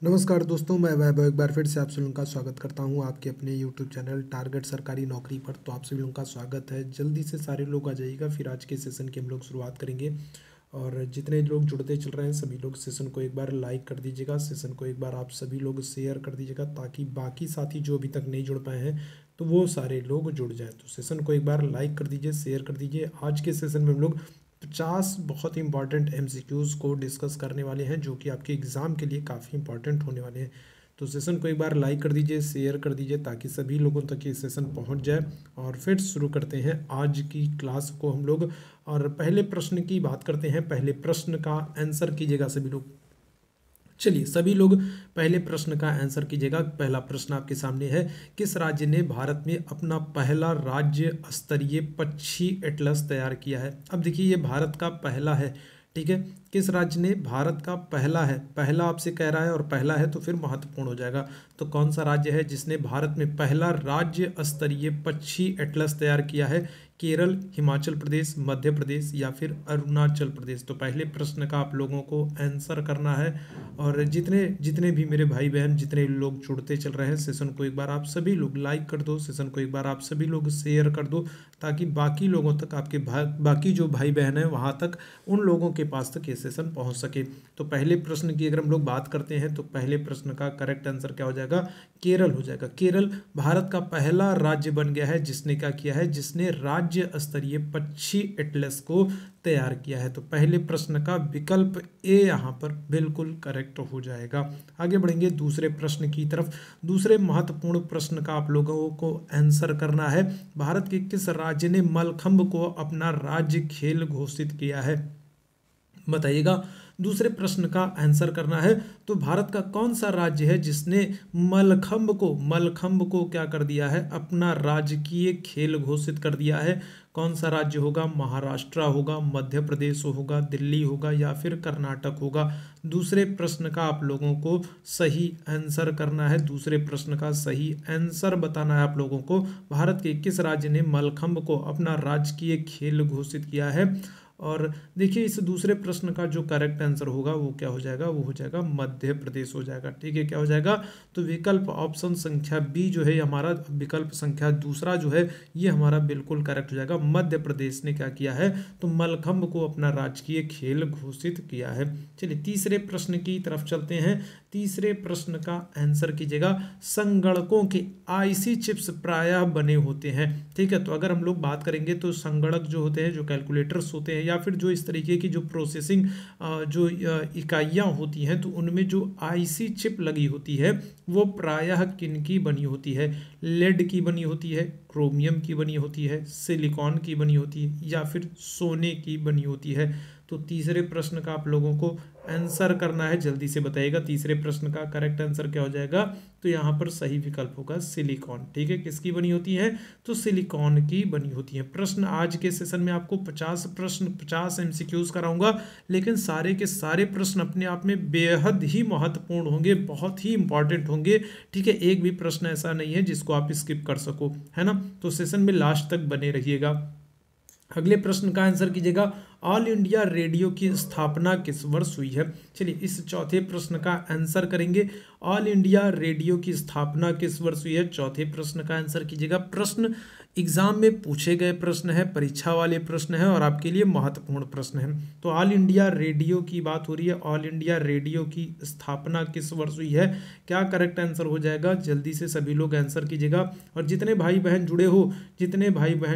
नमस्कार दोस्तों, मैं वैभव एक बार फिर से आप सभी लोगों का स्वागत करता हूं आपके अपने YouTube चैनल टारगेट सरकारी नौकरी पर। तो आप सभी लोगों का स्वागत है। जल्दी से सारे लोग आ जाइएगा, फिर आज के सेशन की हम लोग शुरुआत करेंगे। और जितने लोग जुड़ते चल रहे हैं सभी लोग सेशन को एक बार लाइक कर दीजिएगा, सेशन को एक बार आप सभी लोग शेयर कर दीजिएगा, ताकि बाकी साथी जो अभी तक नहीं जुड़ पाए हैं तो वो सारे लोग जुड़ जाएँ। तो सेशन को एक बार लाइक कर दीजिए, शेयर कर दीजिए। आज के सेशन में हम लोग 50 बहुत ही इंपॉर्टेंट एमसीक्यूज़ को डिस्कस करने वाले हैं, जो कि आपके एग्ज़ाम के लिए काफ़ी इंपॉर्टेंट होने वाले हैं। तो सेशन को एक बार लाइक कर दीजिए, शेयर कर दीजिए, ताकि सभी लोगों तक ये सेशन पहुंच जाए। और फिर शुरू करते हैं आज की क्लास को हम लोग। और पहले प्रश्न की बात करते हैं। पहले प्रश्न का आंसर कीजिएगा सभी लोग। चलिए सभी लोग पहले प्रश्न का आंसर कीजिएगा। पहला प्रश्न आपके सामने है, किस राज्य ने भारत में अपना पहला राज्य स्तरीय पक्षी एटलस तैयार किया है। अब देखिए ये भारत का पहला है, ठीक है। किस राज्य ने, भारत का पहला है, पहला आपसे कह रहा है और पहला है तो फिर महत्वपूर्ण हो जाएगा। तो कौन सा राज्य है जिसने भारत में पहला राज्य स्तरीय पक्षी एटलस तैयार किया है। केरल, हिमाचल प्रदेश, मध्य प्रदेश या फिर अरुणाचल प्रदेश। तो पहले प्रश्न का आप लोगों को आंसर करना है। और जितने जितने भी मेरे भाई बहन, जितने लोग जुड़ते चल रहे हैं, सेशन को एक बार आप सभी लोग लाइक कर दो, सेशन को एक बार आप सभी लोग शेयर कर दो, ताकि बाकी लोगों तक, आपके बाकी जो भाई बहन हैं वहाँ तक, उन लोगों के पास तक ये सेशन पहुँच सके। तो पहले प्रश्न की अगर हम लोग बात करते हैं तो पहले प्रश्न का करेक्ट आंसर क्या हो जाएगा, केरल हो जाएगा। केरल भारत का पहला राज्य बन गया है जिसने क्या किया है, जिसने राज्य स्तरीय पक्षी एटलस को तैयार किया है। तो पहले प्रश्न का विकल्प ए यहाँ पर बिल्कुल करेक्ट हो जाएगा। आगे बढ़ेंगे दूसरे प्रश्न की तरफ। दूसरे महत्वपूर्ण प्रश्न का आप लोगों को आंसर करना है, भारत के किस राज्य ने मलखंभ को अपना राज्य खेल घोषित किया है, बताइएगा। दूसरे प्रश्न का आंसर करना है, तो भारत का कौन सा राज्य है जिसने मलखंभ को क्या कर दिया है, अपना राजकीय खेल घोषित कर दिया है। कौन सा राज्य होगा, महाराष्ट्र होगा, मध्य प्रदेश होगा, दिल्ली होगा या फिर कर्नाटक होगा। दूसरे प्रश्न का आप लोगों को सही आंसर करना है। दूसरे प्रश्न का सही आंसर बताना है आप लोगों को, भारत के किस राज्य ने मलखंभ को अपना राजकीय खेल घोषित किया है। और देखिए इस दूसरे प्रश्न का जो करेक्ट आंसर होगा वो क्या हो जाएगा, वो हो जाएगा मध्य प्रदेश हो जाएगा, ठीक है। क्या हो जाएगा, तो विकल्प ऑप्शन संख्या बी जो है हमारा, विकल्प संख्या दूसरा जो है ये हमारा बिल्कुल करेक्ट हो जाएगा। मध्य प्रदेश ने क्या किया है, तो मलखंभ को अपना राजकीय खेल घोषित किया है। चलिए तीसरे प्रश्न की तरफ चलते हैं। तीसरे प्रश्न का आंसर कीजिएगा, संगणकों के आईसी चिप्स प्रायः बने होते हैं, ठीक है। तो अगर हम लोग बात करेंगे तो संगणक जो होते हैं, जो कैलकुलेटर्स होते हैं, या फिर जो इस तरीके की जो प्रोसेसिंग जो इकाइयाँ होती हैं, तो उनमें जो आईसी चिप लगी होती है वो प्रायः किन की बनी होती है, लेड की बनी होती है, क्रोमियम की बनी होती है, सिलिकॉन की बनी होती है या फिर सोने की बनी होती है। तो तीसरे प्रश्न का आप लोगों को आंसर करना है, जल्दी से बताइएगा। तीसरे प्रश्न का करेक्ट आंसर क्या हो जाएगा, तो यहाँ पर सही विकल्प होगा सिलिकॉन, ठीक है। किसकी बनी होती है, तो सिलिकॉन की बनी होती है। प्रश्न आज के सेशन में आपको 50 प्रश्न 50 एमसीक्यूज कराऊंगा, लेकिन सारे के सारे प्रश्न अपने आप में बेहद ही महत्वपूर्ण होंगे, बहुत ही इंपॉर्टेंट होंगे, ठीक है। एक भी प्रश्न ऐसा नहीं है जिसको आप स्किप कर सको, है ना। तो सेशन में लास्ट तक बने रहिएगा। अगले प्रश्न का आंसर कीजिएगा, ऑल इंडिया रेडियो की स्थापना किस वर्ष हुई है। चलिए इस चौथे प्रश्न का आंसर करेंगे, ऑल इंडिया रेडियो की स्थापना किस वर्ष हुई है। चौथे प्रश्न का आंसर कीजिएगा। प्रश्न एग्जाम में पूछे गए प्रश्न है, परीक्षा वाले प्रश्न है और आपके लिए महत्वपूर्ण प्रश्न है। तो ऑल इंडिया रेडियो की बात हो रही है, ऑल इंडिया रेडियो की स्थापना किस वर्ष हुई है, क्या करेक्ट आंसर हो जाएगा, जल्दी से सभी लोग आंसर कीजिएगा। और जितने भाई बहन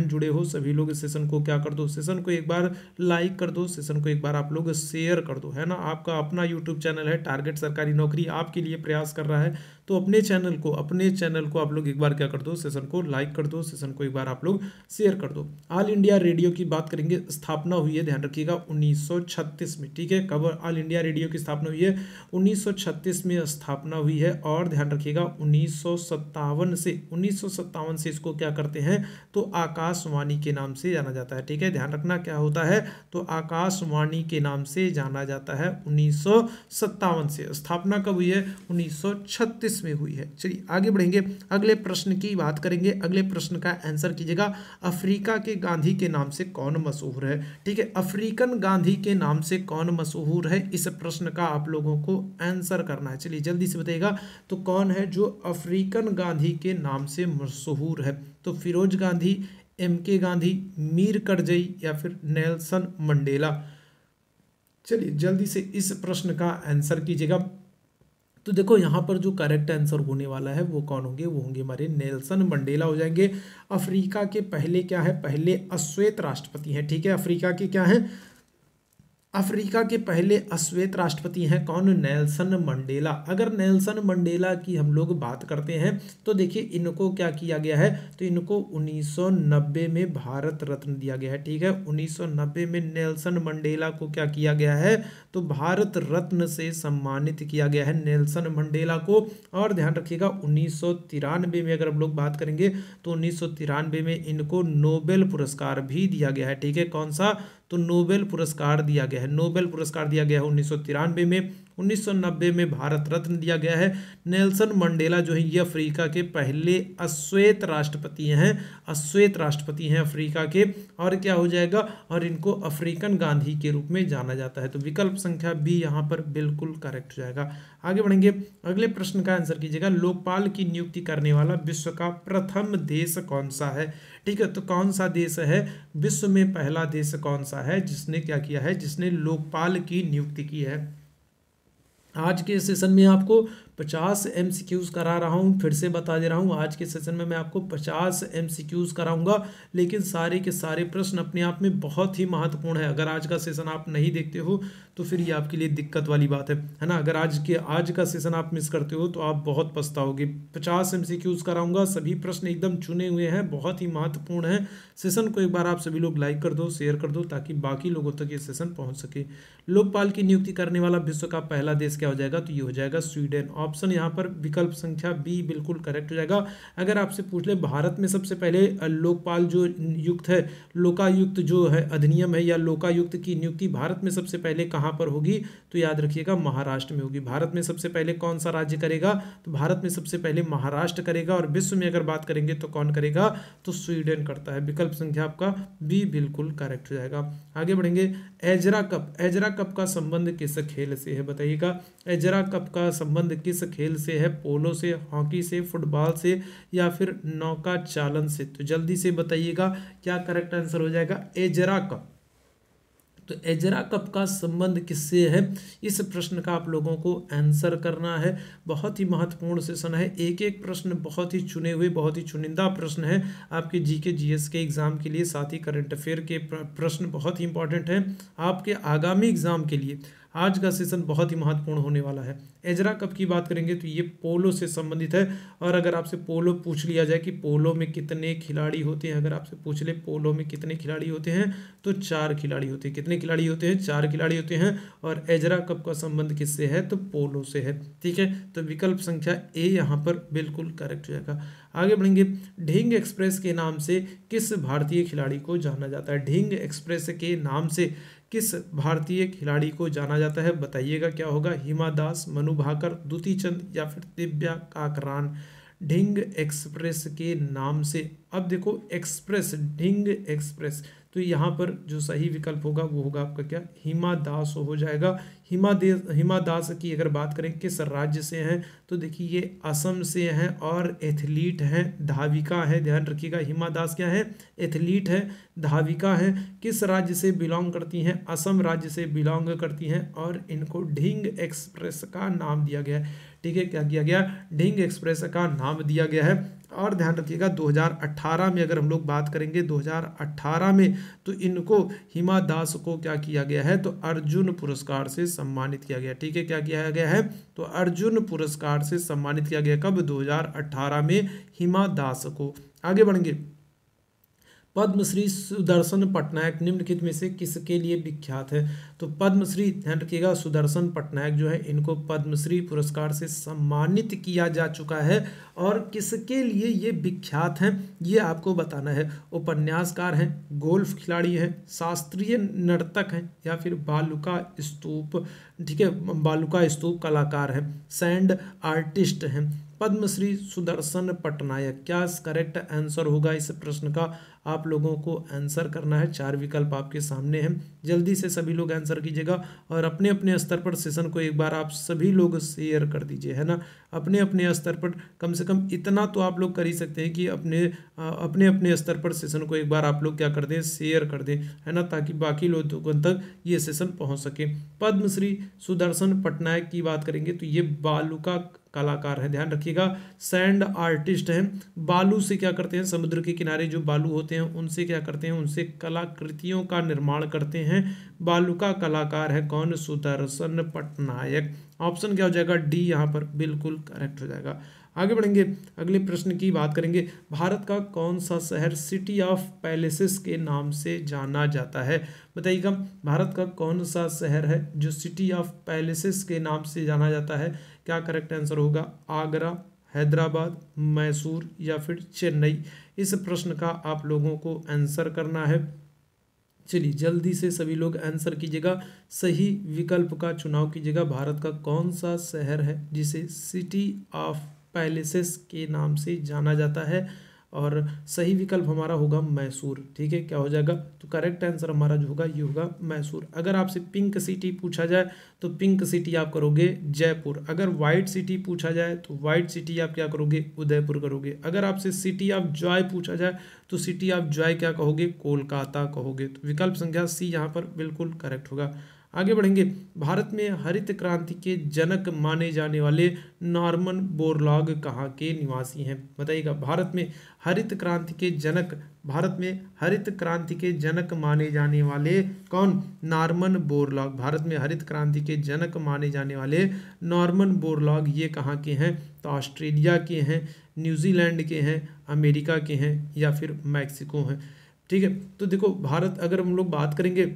जुड़े हो सभी लोग इस सेशन को क्या कर दो, सेशन को एक बार लाइक कर दो, सेशन को एक बार आप लोग शेयर कर दो, है ना। आपका अपना यूट्यूब चैनल है टारगेट सरकारी नौकरी, आपके लिए प्रयास कर रहा है, तो अपने चैनल को आप लोग एक बार क्या कर दो, सेशन को लाइक कर दो, सेशन को एक बार आप लोग शेयर कर दो। ऑल इंडिया रेडियो की बात करेंगे, स्थापना हुई है, ध्यान रखिएगा 1936 में, ठीक है। कब ऑल इंडिया रेडियो की स्थापना हुई है, 1936 में स्थापना हुई है। और ध्यान रखिएगा 1957 से इसको क्या करते हैं, तो आकाशवाणी के नाम से जाना जाता है, ठीक है। ध्यान रखना क्या होता है, तो आकाशवाणी के नाम से जाना जाता है। 1957 से स्थापना कब हुई है, 1936 किस में हुई है। चलिए आगे बढ़ेंगे, अगले प्रश्न की बात करेंगे। अगले प्रश्न का आंसर कीजिएगा, अफ्रीका के गांधी के नाम से कौन मशहूर है। ठीक है, अफ्रीकन गांधी के नाम से कौन मशहूर है, इस प्रश्न का आप लोगों को आंसर करना है। चलिए जल्दी से बताइएगा, तो कौन है जो अफ्रीकन गांधी के नाम से मशहूर है। तो फिरोज गांधी, MK गांधी, मीर करजई या फिर नेल्सन मंडेला। चलिए जल्दी से इस प्रश्न का आंसर कीजिएगा। तो देखो यहाँ पर जो करेक्ट आंसर होने वाला है वो कौन होंगे, वो होंगे हमारे नेल्सन मंडेला हो जाएंगे। अफ्रीका के पहले क्या है, पहले अश्वेत राष्ट्रपति हैं। ठीक है, अफ्रीका के क्या है, अफ्रीका के पहले अश्वेत राष्ट्रपति हैं कौन, नेल्सन मंडेला। अगर नेल्सन मंडेला की हम लोग बात करते हैं तो देखिए इनको क्या किया गया है, तो इनको 1990 में भारत रत्न दिया गया है। ठीक है, 1990 में नेल्सन मंडेला को क्या किया गया है, तो भारत रत्न से सम्मानित किया गया है नेल्सन मंडेला को। और ध्यान रखिएगा 1993 में अगर हम लोग बात करेंगे तो 1993 में इनको नोबेल पुरस्कार भी दिया गया है। ठीक है, कौन सा, तो नोबेल पुरस्कार दिया गया है, नोबेल पुरस्कार दिया गया है 1993 में। 1990 में भारत रत्न दिया गया है। नेल्सन मंडेला जो है ये अफ्रीका के पहले अश्वेत राष्ट्रपति हैं, अश्वेत राष्ट्रपति हैं अफ्रीका के। और क्या हो जाएगा, और इनको अफ्रीकन गांधी के रूप में जाना जाता है। तो विकल्प संख्या बी यहाँ पर बिल्कुल करेक्ट हो जाएगा। आगे बढ़ेंगे, अगले प्रश्न का आंसर कीजिएगा, लोकपाल की नियुक्ति करने वाला विश्व का प्रथम देश कौन सा है। ठीक है, तो कौन सा देश है, विश्व में पहला देश कौन सा है जिसने क्या किया है, जिसने लोकपाल की नियुक्ति की है। आज के सेशन में आपको 50 MCQs करा रहा हूँ, फिर से बता दे रहा हूँ, आज के सेशन में मैं आपको 50 MCQs कराऊंगा, लेकिन सारे के सारे प्रश्न अपने आप में बहुत ही महत्वपूर्ण है। अगर आज का सेशन आप नहीं देखते हो तो फिर ये आपके लिए दिक्कत वाली बात है ना। अगर आज का सेशन आप मिस करते हो तो आप बहुत पछताओगे। 50 MCQs कराऊंगा, सभी प्रश्न एकदम चुने हुए हैं, बहुत ही महत्वपूर्ण है। सेशन को एक बार आप सभी लोग लाइक कर दो, शेयर कर दो, ताकि बाकी लोगों तक ये सेशन पहुंच सके। लोकपाल की नियुक्ति करने वाला विश्व का पहला देश क्या हो जाएगा, तो ये हो जाएगा स्वीडन। ऑप्शन यहाँ पर विकल्प संख्या बी बिल्कुल करेक्ट हो जाएगा। अगर आपसे पूछ ले भारत में सबसे पहले लोकपाल जो युक्त है, लोकायुक्त जो है अधिनियम है, या लोकायुक्त की नियुक्ति भारत में सबसे पहले कहाँ पर होगी, तो याद रखिएगा महाराष्ट्र में होगी। भारत में सबसे पहले कौन सा राज्य करेगा, तो भारत में सबसे पहले महाराष्ट्र करेगा। और विश्व में अगर बात करेंगे तो कौन करेगा, तो स्वीडन करता है। विकल्प संख्या आपका बी बिल्कुल करेक्ट हो जाएगा। आगे बढ़ेंगे, एजरा कप, एजरा कप का संबंध किस खेल से है, बताइएगा। एजरा कप का संबंध किस खेल से है, पोलो से, हॉकी से, फुटबॉल से या फिर नौका चालन से। तो जल्दी से बताइएगा क्या करेक्ट आंसर हो जाएगा, एजरा कप। तो एजरा कप का संबंध किससे है, इस प्रश्न का आप लोगों को आंसर करना है। बहुत ही महत्वपूर्ण सेशन है, एक एक प्रश्न बहुत ही चुने हुए, बहुत ही चुनिंदा प्रश्न है आपके जीके जीएस के एग्जाम के लिए। साथ ही करंट अफेयर के प्रश्न बहुत ही इंपॉर्टेंट हैं आपके आगामी एग्जाम के लिए। आज का सेशन बहुत ही महत्वपूर्ण होने वाला है। एजरा कप की बात करेंगे तो ये पोलो से संबंधित है। और अगर आपसे पोलो पूछ लिया जाए कि पोलो में कितने खिलाड़ी होते हैं, अगर आपसे पूछ ले पोलो में कितने खिलाड़ी होते हैं, तो 4 खिलाड़ी होते हैं। कितने खिलाड़ी होते हैं, 4 खिलाड़ी होते हैं। और एजरा कप का संबंध किससे है, तो पोलो से है। ठीक है, तो विकल्प संख्या ए यहाँ पर बिल्कुल करेक्ट हो जाएगा। आगे बढ़ेंगे, ढींग एक्सप्रेस के नाम से किस भारतीय खिलाड़ी को जाना जाता है। ढींग एक्सप्रेस के नाम से किस भारतीय खिलाड़ी को जाना जाता है, बताइएगा क्या होगा। हिमा दास, मनु भाकर, दुती चंद या फिर दिव्या काकरान। ढींग एक्सप्रेस के नाम से, अब देखो एक्सप्रेस, ढींग एक्सप्रेस, तो यहाँ पर जो सही विकल्प होगा वो होगा आपका क्या, हिमा दास हो जाएगा। हिमा दास की अगर बात करें किस राज्य से हैं, तो देखिए ये असम से हैं और एथलीट हैं, धाविका है। ध्यान रखिएगा हिमा दास क्या है, एथलीट है, धाविका है। किस राज्य से बिलोंग करती हैं, असम राज्य से बिलोंग करती हैं। और इनको ढींग एक्सप्रेस का नाम दिया गया है। ठीक है, क्या किया गया, ढींग एक्सप्रेस का नाम दिया गया है। और ध्यान रखिएगा 2018 में अगर हम लोग बात करेंगे 2018 में, तो इनको हिमा दास को क्या किया गया है, तो अर्जुन पुरस्कार से सम्मानित किया गया। ठीक है, क्या किया गया है, तो अर्जुन पुरस्कार से सम्मानित किया गया। कब, 2018 में हिमा दास को। आगे बढ़ेंगे, पद्मश्री सुदर्शन पटनायक निम्नलिखित में से किसके लिए विख्यात है। तो पद्मश्री, ध्यान रखिएगा, सुदर्शन पटनायक जो है इनको पद्मश्री पुरस्कार से सम्मानित किया जा चुका है। और किसके लिए ये विख्यात हैं ये आपको बताना है। उपन्यासकार हैं, गोल्फ खिलाड़ी हैं, शास्त्रीय नर्तक हैं या फिर बालुका स्तूप, ठीक है, बालुका स्तूप कलाकार हैं, सैंड आर्टिस्ट हैं, पद्मश्री सुदर्शन पटनायक, क्या करेक्ट आंसर होगा इस प्रश्न का? आप लोगों को आंसर करना है। 4 विकल्प आपके सामने हैं, जल्दी से सभी लोग आंसर कीजिएगा और अपने अपने स्तर पर सेशन को एक बार आप सभी लोग शेयर कर दीजिए, है ना। अपने अपने स्तर पर कम से कम इतना तो आप लोग कर ही सकते हैं कि अपने अपने स्तर पर सेशन को एक बार आप लोग क्या कर दें, शेयर कर दें, है ना, ताकि बाकी लोगों तक ये सेशन पहुंच सके। पद्मश्री सुदर्शन पटनायक की बात करेंगे तो ये बालू का कलाकार है, ध्यान रखिएगा, सैंड आर्टिस्ट हैं। बालू से क्या करते हैं, समुद्र के किनारे जो बालू होते हैं उनसे क्या करते हैं, उनसे कलाकृतियों का निर्माण करते हैं। बालू का कलाकार है कौन? सुदर्शन पटनायक। ऑप्शन क्या हो जाएगा? डी यहाँ पर बिल्कुल करेक्ट हो जाएगा। आगे बढ़ेंगे, अगले प्रश्न की बात करेंगे। भारत का कौन सा शहर सिटी ऑफ पैलेसेस के नाम से जाना जाता है? बताइएगा, भारत का कौन सा शहर है जो सिटी ऑफ पैलेसेस के नाम से जाना जाता है? क्या करेक्ट आंसर होगा? आगरा, हैदराबाद, मैसूर या फिर चेन्नई? इस प्रश्न का आप लोगों को आंसर करना है। चलिए जल्दी से सभी लोग आंसर कीजिएगा, सही विकल्प का चुनाव कीजिएगा। भारत का कौन सा शहर है जिसे सिटी ऑफ पैलेसेस के नाम से जाना जाता है? और सही विकल्प हमारा होगा मैसूर। ठीक है, क्या हो जाएगा? तो करेक्ट आंसर हमारा जो होगा ये होगा मैसूर। अगर आपसे पिंक सिटी पूछा जाए तो पिंक सिटी आप करोगे जयपुर। अगर वाइट सिटी पूछा जाए तो वाइट सिटी आप क्या करोगे? उदयपुर करोगे। अगर आपसे सिटी ऑफ जॉय पूछा जाए तो सिटी ऑफ जॉय क्या कहोगे? कोलकाता कहोगे। तो विकल्प संख्या सी यहाँ पर बिल्कुल करेक्ट होगा। आगे बढ़ेंगे, भारत में हरित क्रांति के जनक माने जाने वाले नॉर्मन बोरलॉग कहाँ के निवासी हैं? बताइएगा, भारत में हरित क्रांति के जनक, भारत में हरित क्रांति के जनक माने जाने वाले कौन? Norman Borlaug. भारत में हरित क्रांति के जनक माने जाने वाले नॉर्मन बोरलॉग ये कहाँ के हैं? तो ऑस्ट्रेलिया के हैं, न्यूजीलैंड के हैं, अमेरिका के हैं या फिर मैक्सिको हैं। ठीक है, तो देखो भारत, अगर हम लोग बात करेंगे,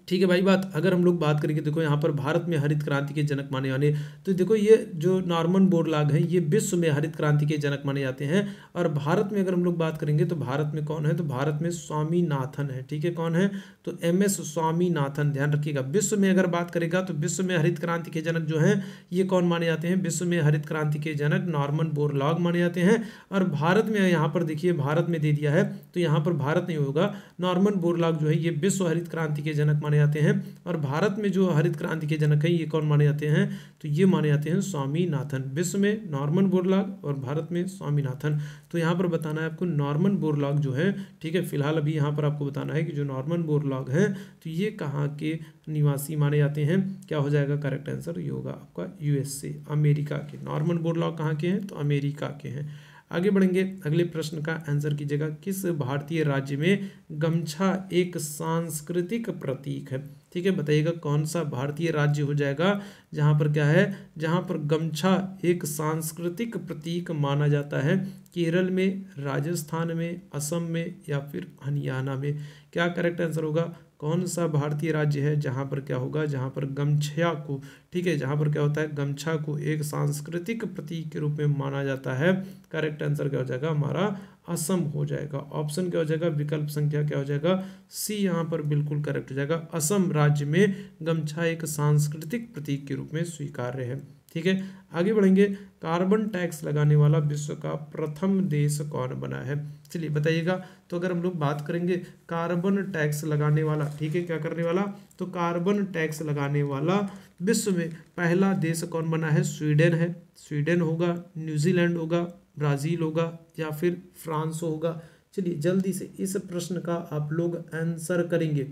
ठीक है भाई बात, अगर हम लोग बात करेंगे, देखो यहाँ पर भारत में हरित क्रांति के जनक माने जाने, तो देखो ये जो नॉर्मन बोरलॉग हैं ये विश्व में हरित क्रांति के जनक माने जाते हैं। और भारत में अगर हम लोग बात करेंगे तो भारत में कौन है? तो भारत में स्वामीनाथन है। ठीक है, कौन है? तो MS स्वामीनाथन। ध्यान रखिएगा, विश्व में अगर बात करेगा तो विश्व में हरित क्रांति के जनक जो हैं ये कौन माने जाते हैं? विश्व में हरित क्रांति के जनक नॉर्मन बोरलॉग माने जाते हैं। और भारत में, यहाँ पर देखिए भारत में दे दिया है तो यहाँ पर भारत नहीं होगा, नॉर्मन बोरलॉग जो है ये विश्व हरित क्रांति के जनक माने जाते हैं। और भारत में जो हरित क्रांति के जनक हैं ये कौन माने जाते हैं? तो ये माने जाते हैं स्वामीनाथन। विश्व में नॉर्मन बोरलॉग और भारत में स्वामीनाथन। तो यहाँ पर बताना है आपको नॉर्मन बोरलॉग जो है, ठीक है, फिलहाल अभी यहाँ पर आपको बताना है कि जो नॉर्मन बोरलॉग हैं तो ये कहाँ के निवासी माने जाते हैं? क्या हो जाएगा करेक्ट आंसर? ये होगा आपका USA, अमेरिका के। नॉर्मन बोरलॉग कहाँ के हैं? तो अमेरिका के हैं। आगे बढ़ेंगे, अगले प्रश्न का आंसर कीजिएगा। किस भारतीय राज्य में गमछा एक सांस्कृतिक प्रतीक है? ठीक है, बताइएगा कौन सा भारतीय राज्य हो जाएगा जहाँ पर क्या है, जहाँ पर गमछा एक सांस्कृतिक प्रतीक माना जाता है? केरल में, राजस्थान में, असम में या फिर हरियाणा में? क्या करेक्ट आंसर होगा? कौन सा भारतीय राज्य है जहाँ पर क्या होगा, जहाँ पर गमछा को, ठीक है, जहाँ पर क्या होता है, गमछा को एक सांस्कृतिक प्रतीक के रूप में माना जाता है? करेक्ट आंसर क्या हो जाएगा हमारा? असम हो जाएगा। ऑप्शन क्या हो जाएगा? विकल्प संख्या क्या हो जाएगा? सी यहाँ पर बिल्कुल करेक्ट हो जाएगा। असम राज्य में गमछा एक सांस्कृतिक प्रतीक के रूप में स्वीकार्य है। ठीक है, आगे बढ़ेंगे, कार्बन टैक्स लगाने वाला विश्व का प्रथम देश कौन बना है? चलिए बताइएगा। तो अगर हम लोग बात करेंगे कार्बन टैक्स लगाने वाला, ठीक है, क्या करने वाला, तो कार्बन टैक्स लगाने वाला विश्व में पहला देश कौन बना है? स्वीडन है। स्वीडन होगा, न्यूजीलैंड होगा, ब्राज़ील होगा या फिर फ्रांस होगा? चलिए जल्दी से इस प्रश्न का आप लोग आंसर करेंगे।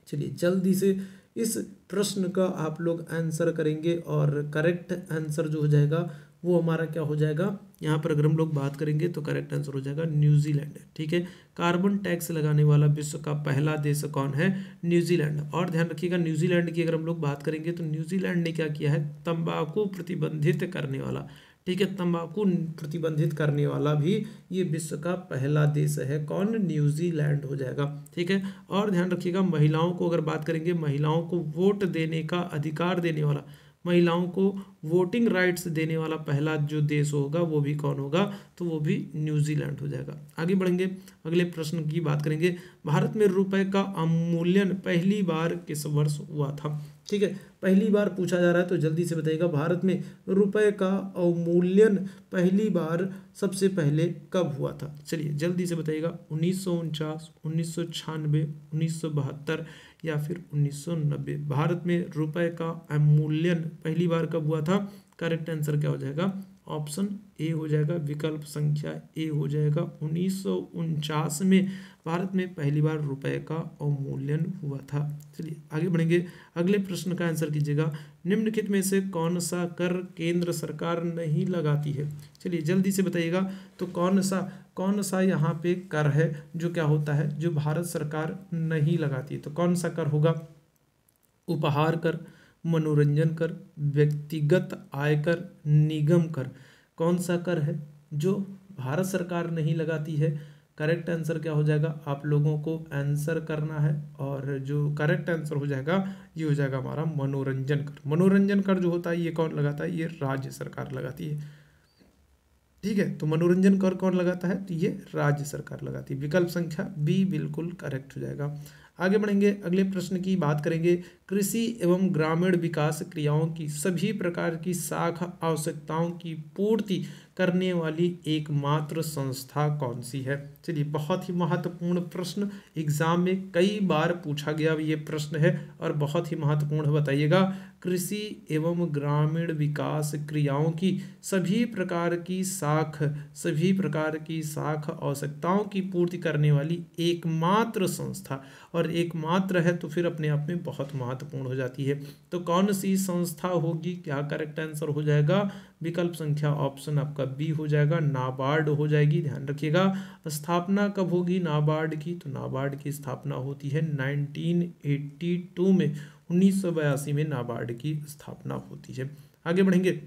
चलिए जल्दी से इस प्रश्न का आप लोग आंसर करेंगे और करेक्ट आंसर जो हो जाएगा वो हमारा क्या हो जाएगा? यहाँ पर अगर हम लोग बात करेंगे तो करेक्ट आंसर हो जाएगा न्यूजीलैंड। ठीक है, कार्बन टैक्स लगाने वाला विश्व का पहला देश कौन है? न्यूजीलैंड। और ध्यान रखिएगा, न्यूजीलैंड की अगर हम लोग बात करेंगे तो न्यूजीलैंड ने क्या किया है? तंबाकू प्रतिबंधित करने वाला, ठीक है, तंबाकू प्रतिबंधित करने वाला भी ये विश्व का पहला देश है। कौन? न्यूजीलैंड हो जाएगा। ठीक है, और ध्यान रखिएगा, महिलाओं को अगर बात करेंगे, महिलाओं को वोट देने का अधिकार देने वाला, महिलाओं को वोटिंग राइट्स देने वाला पहला जो देश होगा वो भी कौन होगा? तो वो भी न्यूजीलैंड हो जाएगा। आगे बढ़ेंगे, अगले प्रश्न की बात करेंगे। भारत में रुपए का अवमूल्यन पहली बार किस वर्ष हुआ था? ठीक है, पहली बार पूछा जा रहा है तो जल्दी से बताइएगा, भारत में रुपए का अवमूल्यन पहली बार सबसे पहले कब हुआ था? चलिए जल्दी से बताइएगा, 1949, 1996, 1972 या फिर 1990। भारत में रुपए का अवमूल्यन पहली बार कब हुआ था? करेक्ट आंसर क्या हो जाएगा? ऑप्शन ए हो जाएगा, विकल्प संख्या ए हो जाएगा। 1949 में भारत में पहली बार रुपए का अवमूल्यन हुआ था। चलिए आगे बढ़ेंगे, अगले प्रश्न का आंसर कीजिएगा, निम्नलिखित में से कौन सा कर केंद्र सरकार नहीं लगाती है? चलिए जल्दी से बताइएगा, तो कौन सा यहाँ पे कर है जो क्या होता है, जो भारत सरकार नहीं लगाती है? तो कौन सा कर होगा? उपहार कर, मनोरंजन कर, व्यक्तिगत आयकर, निगम कर। कौन सा कर है जो भारत सरकार नहीं लगाती है? करेक्ट आंसर क्या हो जाएगा? आप लोगों को आंसर करना है, और जो करेक्ट आंसर हो जाएगा ये हो जाएगा हमारा मनोरंजन कर। मनोरंजन कर जो होता है ये कौन लगाता है? ये राज्य सरकार लगाती है। ठीक है, तो मनोरंजन कर कौन लगाता है? तो ये राज्य सरकार लगाती है। विकल्प संख्या बी बिल्कुल करेक्ट हो जाएगा। आगे बढ़ेंगे, अगले प्रश्न की बात करेंगे, कृषि एवं ग्रामीण विकास क्रियाओं की सभी प्रकार की साख आवश्यकताओं की पूर्ति करने वाली एकमात्र संस्था कौन सी है? चलिए बहुत ही महत्वपूर्ण प्रश्न, एग्जाम में कई बार पूछा गया ये प्रश्न है और बहुत ही महत्वपूर्ण है। बताइएगा, कृषि एवं ग्रामीण विकास क्रियाओं की सभी प्रकार की साख आवश्यकताओं की पूर्ति करने वाली एकमात्र संस्था, और एकमात्र है तो फिर अपने आप में बहुत महत्वपूर्ण हो जाती है। तो कौन सी संस्था होगी? क्या करेक्ट आंसर हो जाएगा? विकल्प संख्या ऑप्शन आपका बी हो जाएगा, नाबार्ड हो जाएगी। ध्यान रखिएगा, स्थापना कब होगी नाबार्ड की? तो नाबार्ड की स्थापना होती है 1982 में, 1982 में नाबार्ड की स्थापना होती है। आगे बढ़ेंगे,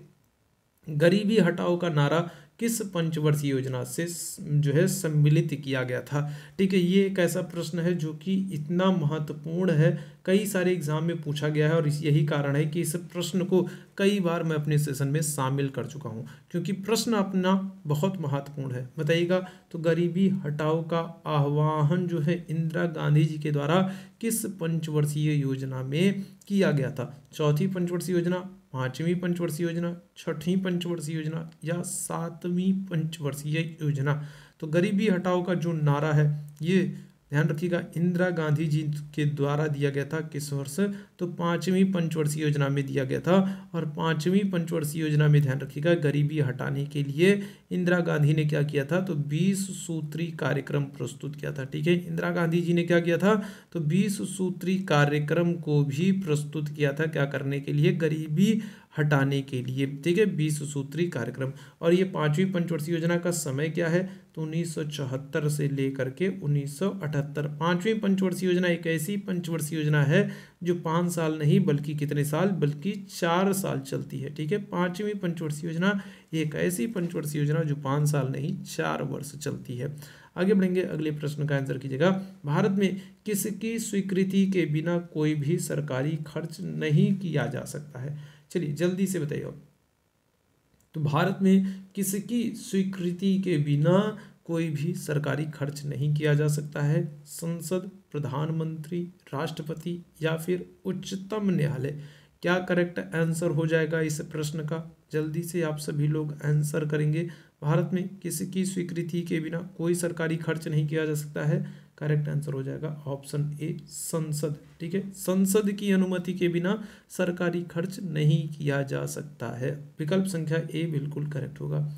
गरीबी हटाओ का नारा किस पंचवर्षीय योजना से जो है सम्मिलित किया गया था? ठीक है, ये एक ऐसा प्रश्न है जो कि इतना महत्वपूर्ण है, कई सारे एग्जाम में पूछा गया है, और यही कारण है कि इस प्रश्न को कई बार मैं अपने सेशन में शामिल कर चुका हूँ, क्योंकि प्रश्न अपना बहुत महत्वपूर्ण है। बताइएगा, तो गरीबी हटाओ का आह्वान जो है इंदिरा गांधी जी के द्वारा किस पंचवर्षीय योजना में किया गया था? चौथी पंचवर्षीय योजना, पांचवी पंचवर्षीय योजना, छठी पंचवर्षीय योजना या सातवीं पंचवर्षीय योजना? तो गरीबी हटाओ का जो नारा है ये ध्यान रखिएगा इंदिरा गांधी जी के द्वारा दिया गया था। किस वर्ष? तो पांचवी पंचवर्षीय योजना में दिया गया था। और पांचवी पंचवर्षीय योजना में ध्यान रखिएगा गरीबी हटाने के लिए इंदिरा गांधी ने क्या किया था? तो 20 सूत्री कार्यक्रम प्रस्तुत किया था। ठीक है, इंदिरा गांधी जी ने क्या किया था? तो 20 सूत्री कार्यक्रम को भी प्रस्तुत किया था। क्या करने के लिए? गरीबी हटाने के लिए। ठीक है, 20 सूत्री कार्यक्रम। और ये पांचवी पंचवर्षीय योजना का समय क्या है? तो 1974 से लेकर के 1978। पांचवी पंचवर्षीय योजना एक ऐसी पंचवर्षीय योजना है जो 5 साल नहीं बल्कि कितने साल? बल्कि 4 साल चलती है। ठीक है, पांचवी पंचवर्षीय योजना एक ऐसी पंचवर्षीय योजना जो 5 साल नहीं 4 वर्ष चलती है। आगे बढ़ेंगे, अगले प्रश्न का आंसर कीजिएगा, भारत में किसकी स्वीकृति के बिना कोई भी सरकारी खर्च नहीं किया जा सकता है? चलिए जल्दी से बताइए। तो भारत में किसकी स्वीकृति के बिना कोई भी सरकारी खर्च नहीं किया जा सकता है? संसद, प्रधानमंत्री, राष्ट्रपति या फिर उच्चतम न्यायालय? क्या करेक्ट आंसर हो जाएगा इस प्रश्न का? जल्दी से आप सभी लोग आंसर करेंगे। भारत में किसकी स्वीकृति के बिना कोई सरकारी खर्च नहीं किया जा सकता है? करेक्ट आंसर हो जाएगा ऑप्शन ए, संसद। ठीक है, संसद की अनुमति के बिना सरकारी खर्च नहीं किया जा सकता है। विकल्प संख्या ए बिल्कुल करेक्ट होगा।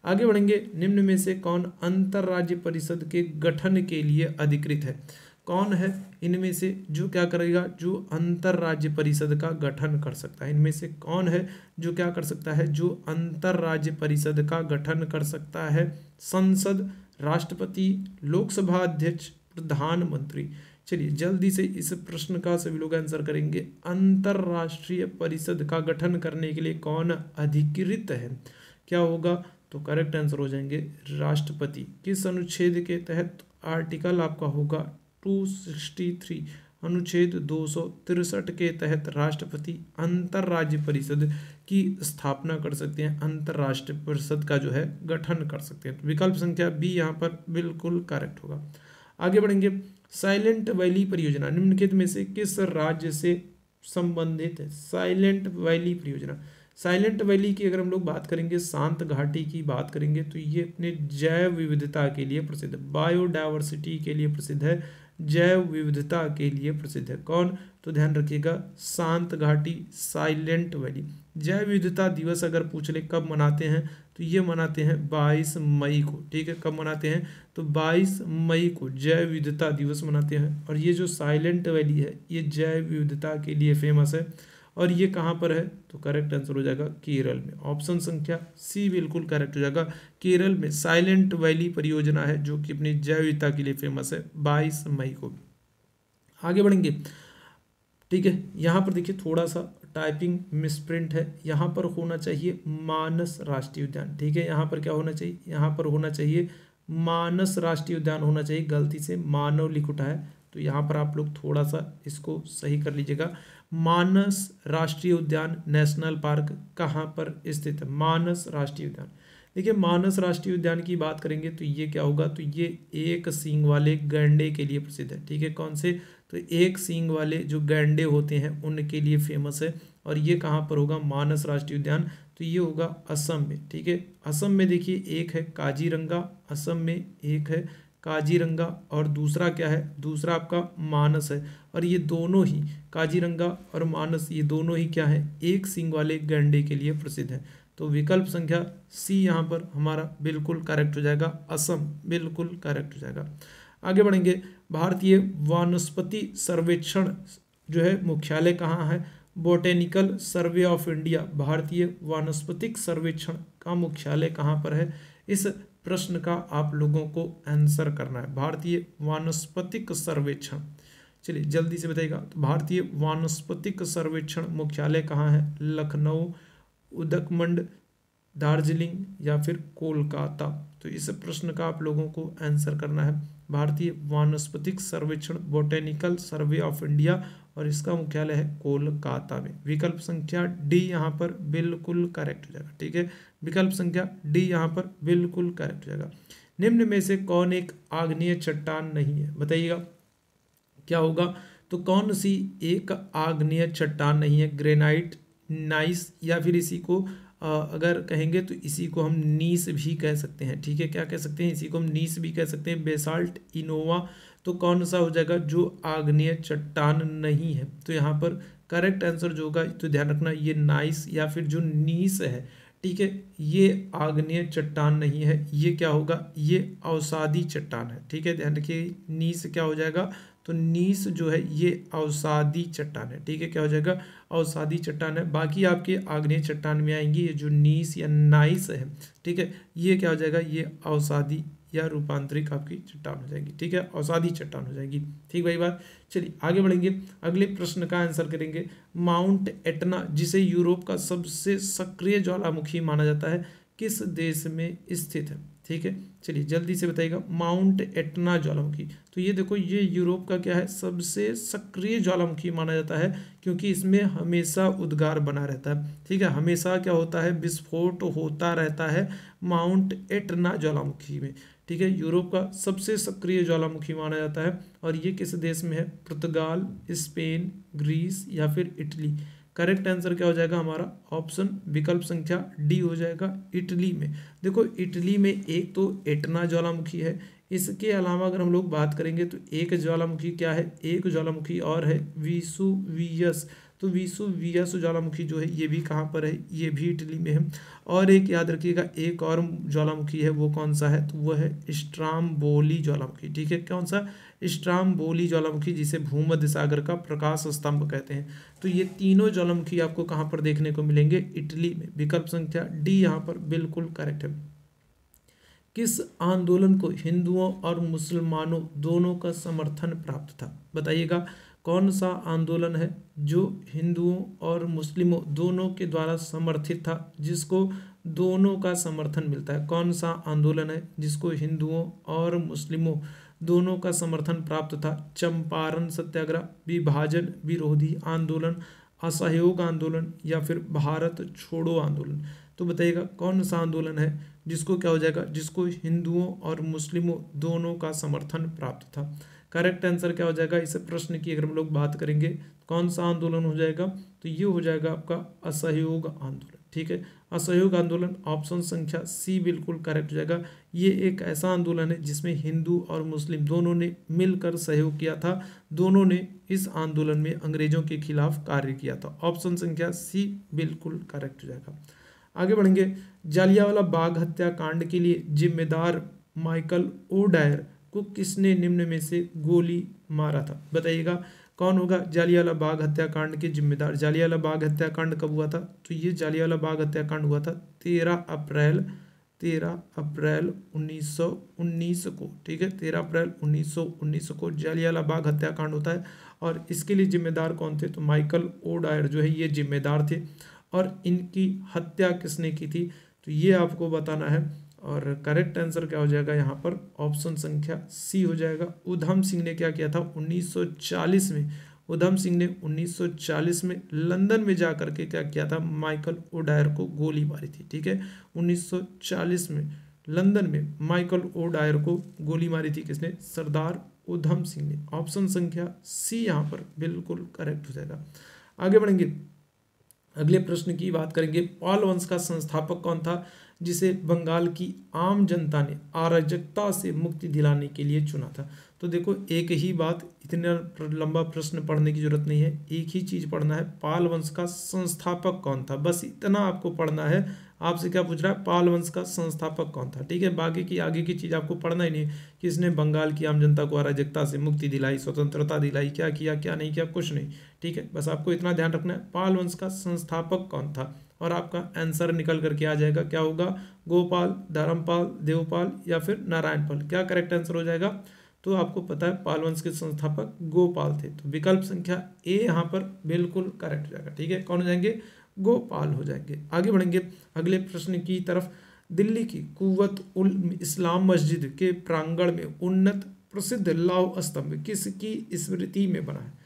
आगे बढ़ेंगे, निम्न में से कौन अंतरराज्य परिषद के गठन के लिए अधिकृत है? कौन है इनमें से जो क्या करेगा? जो अंतरराज्य परिषद का गठन कर सकता है। इनमें से कौन है जो क्या कर सकता है? जो अंतरराज्य परिषद का गठन कर सकता है? संसद, राष्ट्रपति, लोकसभा अध्यक्ष, प्रधानमंत्री? चलिए जल्दी से इस प्रश्न का सभी लोग आंसर करेंगे। अंतरराष्ट्रीय परिषद का गठन करने के लिए कौन अधिकृत है? क्या होगा? तो करेक्ट आंसर हो जाएंगे राष्ट्रपति। किस अनुच्छेद के तहत? आर्टिकल आपका होगा 263, अनुच्छेद 263 के तहत राष्ट्रपति अंतरराज्य परिषद की स्थापना कर सकते हैं, अंतरराष्ट्रीय परिषद का जो है गठन कर सकते हैं। तो विकल्प संख्या बी यहाँ पर बिल्कुल करेक्ट होगा। आगे बढ़ेंगे, साइलेंट वैली परियोजना निम्नलिखित में से किस राज्य से संबंधित है? साइलेंट वैली परियोजना। साइलेंट वैली की अगर हम लोग बात करेंगे, शांत घाटी की बात करेंगे, तो ये अपने जैव विविधता के लिए प्रसिद्ध है, बायोडायवर्सिटी के लिए प्रसिद्ध है, जैव विविधता के लिए प्रसिद्ध है। कौन? तो ध्यान रखिएगा, शांत घाटी, साइलेंट वैली। जैव विविधता दिवस अगर पूछ ले कब मनाते हैं, तो ये मनाते हैं 22 मई को। ठीक है, कब मनाते हैं? तो 22 मई को जैव विविधता दिवस मनाते हैं। और ये जो साइलेंट वैली है, ये जैव विविधता के लिए फेमस है। और ये कहाँ पर है? तो करेक्ट आंसर हो जाएगा केरल में। ऑप्शन संख्या सी बिल्कुल करेक्ट हो जाएगा। केरल में साइलेंट वैली परियोजना है जो कि अपनी जैव विविधता के लिए फेमस है, 22 मई को। आगे बढ़ेंगे। ठीक है, यहाँ पर देखिए थोड़ा सा टाइपिंग मिसप्रिंट है। यहाँ पर होना चाहिए मानस राष्ट्रीय उद्यान। ठीक है, यहाँ पर क्या होना चाहिए? यहाँ पर होना चाहिए मानस राष्ट्रीय उद्यान होना चाहिए। गलती से मानव लिख उठा है, तो यहाँ पर आप लोग थोड़ा सा इसको सही कर लीजिएगा। मानस राष्ट्रीय उद्यान, नेशनल पार्क कहाँ पर स्थित है? मानस राष्ट्रीय उद्यान। देखिए, मानस राष्ट्रीय उद्यान की बात करेंगे तो ये क्या होगा? तो ये एक सींग वाले गैंडे के लिए प्रसिद्ध है। ठीक है, कौन से? तो एक सींग वाले जो गैंडे होते हैं उनके लिए फेमस है। और ये कहाँ पर होगा? मानस राष्ट्रीय उद्यान। तो ये होगा असम में। ठीक है, असम में देखिए एक है काजीरंगा, असम में एक है काजीरंगा, और दूसरा क्या है? दूसरा आपका मानस है। और ये दोनों ही, काजीरंगा और मानस, ये दोनों ही क्या है? एक सींग वाले गैंडे के लिए प्रसिद्ध है। तो विकल्प संख्या सी यहाँ पर हमारा बिल्कुल करेक्ट हो जाएगा, असम बिल्कुल करेक्ट हो जाएगा। आगे बढ़ेंगे। भारतीय वानस्पति सर्वेक्षण जो है मुख्यालय कहाँ है? बोटेनिकल सर्वे ऑफ इंडिया, भारतीय वानस्पतिक सर्वेक्षण का मुख्यालय कहाँ पर है? इस प्रश्न का आप लोगों को आंसर करना है। भारतीय वानस्पतिक सर्वेक्षण, चलिए जल्दी से बताइएगा। तो भारतीय वानस्पतिक सर्वेक्षण मुख्यालय कहाँ है? लखनऊ, उदकमंड, दार्जिलिंग या फिर कोलकाता? तो इस प्रश्न का आप लोगों को आंसर करना है। भारतीय वानस्पतिक सर्वेक्षण, बोटेनिकल सर्वे ऑफ इंडिया, और इसका मुख्यालय है कोलकाता में। विकल्प संख्या डी यहाँ पर बिल्कुल करेक्ट हो जाएगा। ठीक है, विकल्प संख्या डी यहाँ पर बिल्कुल करेक्ट हो जाएगा। निम्न में से कौन एक आग्नेय चट्टान नहीं है? बताइएगा क्या होगा? तो कौन सी एक आग्नेय चट्टान नहीं है? ग्रेनाइट, नाइस, या फिर इसी को अगर कहेंगे तो इसी को हम नीस भी कह सकते हैं। ठीक है, क्या कह सकते हैं? इसी को हम नीस भी कह सकते हैं, बेसाल्ट, इनोवा। तो कौन सा हो जाएगा? जो आग्नेय चट्टान नहीं है। तो यहाँ पर करेक्ट आंसर जो होगा, तो ध्यान रखना, ये नाइस या फिर जो नीस है, ठीक है, ये आग्नेय चट्टान नहीं है। ये क्या होगा? ये अवसादी चट्टान है। ठीक है, ध्यान रखिए, नीस क्या हो जाएगा? तो नीस जो है ये अवसादी चट्टान है। ठीक है, क्या हो जाएगा? अवसादी चट्टान है। बाकी आपके आग्नेय चट्टान में आएंगी, ये जो नीस या नाइस है, ठीक है, ये क्या हो जाएगा? ये अवसादी या रूपांतरिक आपकी चट्टान हो जाएगी। ठीक है, अवसादी चट्टान हो जाएगी। ठीक भाई बात। चलिए आगे बढ़ेंगे, अगले प्रश्न का आंसर करेंगे। माउंट एटना, जिसे यूरोप का सबसे सक्रिय ज्वालामुखी माना जाता है, किस देश में स्थित है? ठीक है, चलिए जल्दी से बताइएगा। माउंट एटना ज्वालामुखी, तो ये देखो, ये यूरोप का क्या है? सबसे सक्रिय ज्वालामुखी माना जाता है, क्योंकि इसमें हमेशा उद्गार बना रहता है। ठीक है, हमेशा क्या होता है? विस्फोट होता रहता है माउंट एटना ज्वालामुखी में। ठीक है, यूरोप का सबसे सक्रिय ज्वालामुखी माना जाता है। और ये किस देश में है? पुर्तगाल, स्पेन, ग्रीस या फिर इटली? करेक्ट आंसर क्या हो जाएगा हमारा? ऑप्शन विकल्प संख्या डी हो जाएगा, इटली में। देखो, इटली में एक तो एटना ज्वालामुखी है, इसके अलावा अगर हम लोग बात करेंगे तो एक ज्वालामुखी क्या है? एक ज्वालामुखी और है विसुवियस। तो विसुवियस ज्वालामुखी जो है ये भी कहाँ पर है? ये भी इटली में है। और एक याद रखिएगा, एक और ज्वालामुखी है, वो कौन सा है? तो वो है स्ट्राम्बोली ज्वालामुखी। ठीक है, कौन सा? स्ट्राम्बोली ज्वालामुखी, जिसे भूमध्य सागर का प्रकाश स्तंभ कहते हैं। तो ये तीनों ज्वालामुखी आपको कहाँ पर देखने को मिलेंगे? इटली में। विकल्प संख्या डी यहाँ पर बिल्कुल करेक्ट है। किस आंदोलन को हिंदुओं और मुसलमानों दोनों का समर्थन प्राप्त था? बताइएगा, कौन सा आंदोलन है जो हिंदुओं और मुस्लिमों दोनों के द्वारा समर्थित था, जिसको दोनों का समर्थन मिलता है? कौन सा आंदोलन है जिसको हिंदुओं और मुस्लिमों दोनों का समर्थन प्राप्त था? चंपारण सत्याग्रह, विभाजन विरोधी आंदोलन, असहयोग आंदोलन या फिर भारत छोड़ो आंदोलन? तो बताइएगा कौन सा आंदोलन है जिसको क्या हो जाएगा? जिसको हिंदुओं और मुस्लिमों दोनों का समर्थन प्राप्त था। करेक्ट आंसर क्या हो जाएगा इस प्रश्न की अगर हम लोग बात करेंगे कौन सा आंदोलन हो जाएगा, तो ये हो जाएगा आपका असहयोग आंदोलन। ठीक है, असहयोग आंदोलन ऑप्शन संख्या सी बिल्कुल करेक्ट हो जाएगा। ये एक ऐसा आंदोलन है जिसमें हिंदू और मुस्लिम दोनों ने मिलकर सहयोग किया था, दोनों ने इस आंदोलन में अंग्रेजों के खिलाफ कार्य किया था। ऑप्शन संख्या सी बिल्कुल करेक्ट हो जाएगा। आगे बढ़ेंगे, जालियांवाला बाग हत्याकांड के लिए जिम्मेदार माइकल ओडायर को किसने निम्न में से गोली मारा था, बताइएगा कौन होगा जालियांवाला बाग हत्याकांड के जिम्मेदार। जालियांवाला बाग हत्याकांड कब हुआ था, तो ये जालियांवाला बाग हत्याकांड हुआ था 13 अप्रैल 1919 को। ठीक है, 13 अप्रैल 1919 को जालियांवाला बाग हत्याकांड होता है और इसके लिए जिम्मेदार कौन थे, तो माइकल ओडायर जो है ये जिम्मेदार थे। और इनकी हत्या किसने की थी, तो ये आपको बताना है और करेक्ट आंसर क्या हो जाएगा यहाँ पर ऑप्शन संख्या सी हो जाएगा। उधम सिंह ने क्या किया था 1940 में, उधम सिंह ने 1940 में लंदन में जा करके क्या किया था, माइकल ओडायर को गोली मारी थी। ठीक है, 1940 में लंदन में माइकल ओडायर को गोली मारी थी किसने, सरदार उधम सिंह ने। ऑप्शन संख्या सी यहाँ पर बिल्कुल करेक्ट हो जाएगा। आगे बढ़ेंगे, अगले प्रश्न की बात करेंगे। पाल वंश का संस्थापक कौन था जिसे बंगाल की आम जनता ने अराजकता से मुक्ति दिलाने के लिए चुना था। तो देखो एक ही बात, इतना लंबा प्रश्न पढ़ने की जरूरत नहीं है, एक ही चीज पढ़ना है, पाल वंश का संस्थापक कौन था, बस इतना आपको पढ़ना है। आपसे क्या पूछ रहा है, पाल वंश का संस्थापक कौन था। ठीक है, बाकी की आगे की चीज आपको पढ़ना ही नहीं, कि इसने बंगाल की आम जनता को अराजकता से मुक्ति दिलाई, स्वतंत्रता दिलाई, क्या किया क्या नहीं किया, कुछ नहीं। ठीक है, बस आपको इतना ध्यान रखना है, पाल वंश का संस्थापक कौन था और आपका आंसर निकल करके आ जाएगा, क्या होगा, गोपाल, धर्मपाल, देवपाल या फिर नारायणपाल। क्या करेक्ट आंसर हो जाएगा, तो आपको पता है पाल वंश के संस्थापक गोपाल थे, तो विकल्प संख्या ए यहाँ पर बिल्कुल करेक्ट हो जाएगा। ठीक है, कौन हो जाएंगे, गोपाल हो जाएंगे। आगे बढ़ेंगे अगले प्रश्न की तरफ। दिल्ली की कुव्वत उल इस्लाम मस्जिद के प्रांगण में उन्नत प्रसिद्ध लौह स्तंभ किसकी स्मृति में बना है,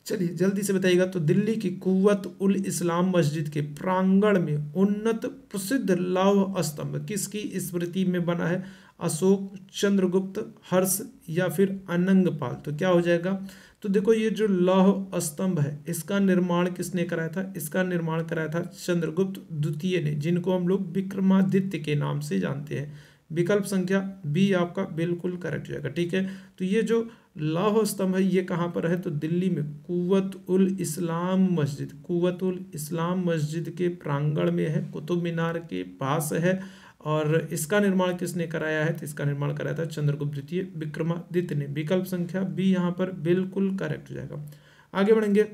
चलिए जल्दी से बताइएगा। तो दिल्ली की कुव्वत उल इस्लाम मस्जिद के प्रांगण में उन्नत प्रसिद्ध लौह स्तंभ किसकी स्मृति में बना है, अशोक, चंद्रगुप्त, हर्ष या फिर अनंगपाल। तो क्या हो जाएगा, तो देखो ये जो लौह स्तंभ है इसका निर्माण किसने कराया था, इसका निर्माण कराया था चंद्रगुप्त द्वितीय ने, जिनको हम लोग विक्रमादित्य के नाम से जानते हैं। विकल्प संख्या बी आपका बिल्कुल करेक्ट हो जाएगा। ठीक है, तो ये जो लौह स्तंभ है ये कहाँ पर है, तो दिल्ली में कुव्वत उल इस्लाम मस्जिद, कुव्वत उल इस्लाम मस्जिद के प्रांगण में है, कुतुब मीनार के पास है। और इसका निर्माण किसने कराया है, तो इसका निर्माण कराया था चंद्रगुप्त द्वितीय विक्रमादित्य ने। विकल्प संख्या बी यहाँ पर बिल्कुल करेक्ट हो जाएगा। आगे बढ़ेंगे,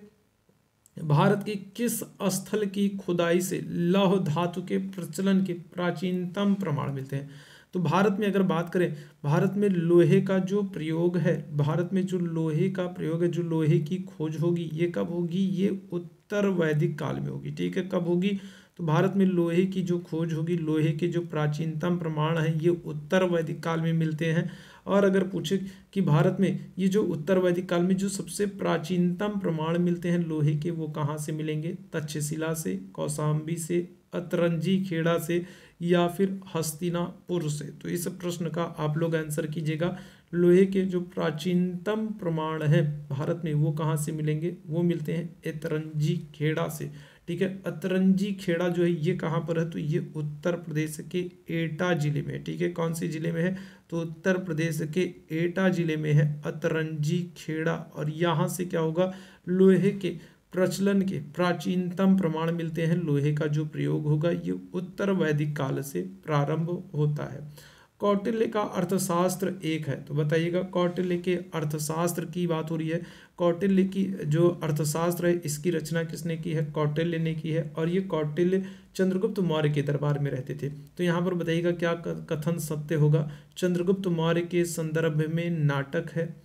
भारत की किस स्थल की खुदाई से लौह धातु के प्रचलन के प्राचीनतम प्रमाण मिलते हैं। तो भारत में अगर बात करें, भारत में लोहे का जो प्रयोग है, भारत में जो लोहे का प्रयोग है, जो लोहे की खोज होगी ये कब होगी, ये उत्तर वैदिक काल में होगी। ठीक है, कब होगी, तो भारत में लोहे की जो खोज होगी, लोहे के जो प्राचीनतम प्रमाण है ये उत्तर वैदिक काल में मिलते हैं। और अगर पूछे कि भारत में ये जो उत्तर वैदिक काल में जो सबसे प्राचीनतम प्रमाण मिलते हैं लोहे के, वो कहाँ से मिलेंगे, तक्षशिला से, कौशाम्बी से, अतरंजी खेड़ा से या फिर हस्तिनापुर से। तो इस प्रश्न का आप लोग आंसर कीजिएगा। लोहे के जो प्राचीनतम प्रमाण है भारत में वो कहाँ से मिलेंगे, वो मिलते हैं अतरंजी खेड़ा से। ठीक है, अतरंजी खेड़ा जो है ये कहाँ पर है, तो ये उत्तर प्रदेश के एटा जिले में है। ठीक है, कौन से जिले में है, तो उत्तर प्रदेश के एटा जिले में है अतरंजी खेड़ा। और यहाँ से क्या होगा, लोहे के प्रचलन के प्राचीनतम प्रमाण मिलते हैं। लोहे का जो प्रयोग होगा ये उत्तर वैदिक काल से प्रारंभ होता है। कौटिल्य का अर्थशास्त्र एक है, तो बताइएगा कौटिल्य के अर्थशास्त्र की बात हो रही है। कौटिल्य की जो अर्थशास्त्र है इसकी रचना किसने की है, कौटिल्य ने की है। और ये कौटिल्य चंद्रगुप्त मौर्य के दरबार में रहते थे। तो यहाँ पर बताइएगा क्या कथन सत्य होगा, चंद्रगुप्त मौर्य के संदर्भ में नाटक है,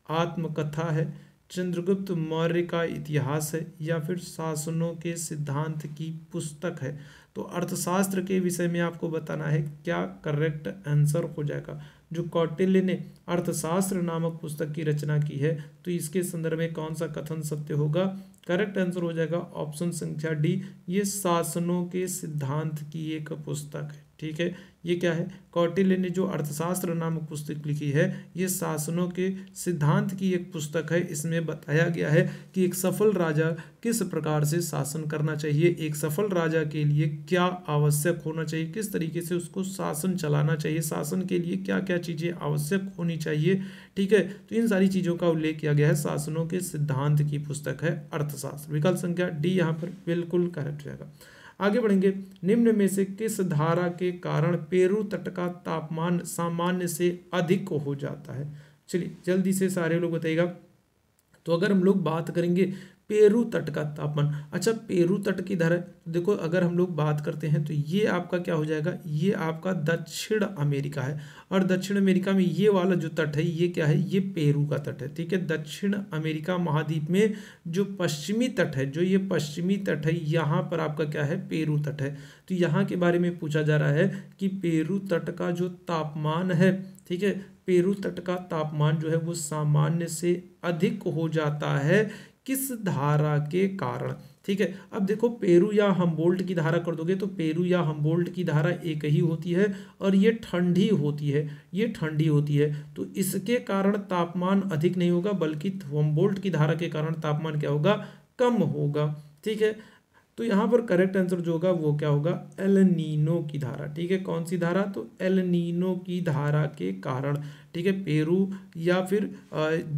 आत्मकथा है, चंद्रगुप्त मौर्य का इतिहास है या फिर शासनों के सिद्धांत की पुस्तक है। तो अर्थशास्त्र के विषय में आपको बताना है क्या करेक्ट आंसर हो जाएगा। जो कौटिल्य ने अर्थशास्त्र नामक पुस्तक की रचना की है तो इसके संदर्भ में कौन सा कथन सत्य होगा, करेक्ट आंसर हो जाएगा ऑप्शन संख्या डी, ये शासनों के सिद्धांत की एक पुस्तक है। ठीक ठीक है, ये क्या है, कौटिल्य ने जो अर्थशास्त्र नामक पुस्तक लिखी है, ये शासनों के सिद्धांत की एक पुस्तक है। इसमें बताया गया है कि एक सफल राजा किस प्रकार से शासन करना चाहिए, एक सफल राजा के लिए क्या आवश्यक होना चाहिए, किस तरीके से उसको शासन चलाना चाहिए, शासन के लिए क्या क्या चीज़ें आवश्यक होनी चाहिए। ठीक है, तो इन सारी चीज़ों का उल्लेख किया गया है, शासनों के सिद्धांत की पुस्तक है अर्थशास्त्र। विकल्प संख्या डी यहाँ पर बिल्कुल करेक्ट हो जाएगा। आगे बढ़ेंगे, निम्न में से किस धारा के कारण पेरू तट का तापमान सामान्य से अधिक हो जाता है। चलिए जल्दी से सारे लोग बताइएगा। तो अगर हम लोग बात करेंगे पेरू तट का तापमान, अच्छा पेरू तट की धारा, देखो अगर हम लोग बात करते हैं तो ये आपका क्या हो जाएगा, ये आपका दक्षिण अमेरिका है, और दक्षिण अमेरिका में ये वाला जो तट है ये क्या है, ये पेरू का तट है। ठीक है, दक्षिण अमेरिका महाद्वीप में जो पश्चिमी तट है, जो ये पश्चिमी तट है, यहाँ पर आपका क्या है, पेरू तट है। तो यहाँ के बारे में पूछा जा रहा है कि पेरू तट का जो तापमान है, ठीक है, पेरू तट का तापमान जो है वो सामान्य से अधिक हो जाता है किस धारा के कारण। ठीक है, अब देखो पेरू या हम्बोल्ट की धारा कर दोगे तो पेरू या हम्बोल्ट की धारा एक ही होती है और ये ठंडी होती है, ये ठंडी होती है, तो इसके कारण तापमान अधिक नहीं होगा, बल्कि हम्बोल्ट की धारा के कारण तापमान क्या होगा, कम होगा। ठीक है, तो यहाँ पर करेक्ट आंसर जो होगा वो क्या होगा, एल नीनो की धारा। ठीक है, कौन सी धारा, तो एल नीनो की धारा के कारण। ठीक है, पेरू या फिर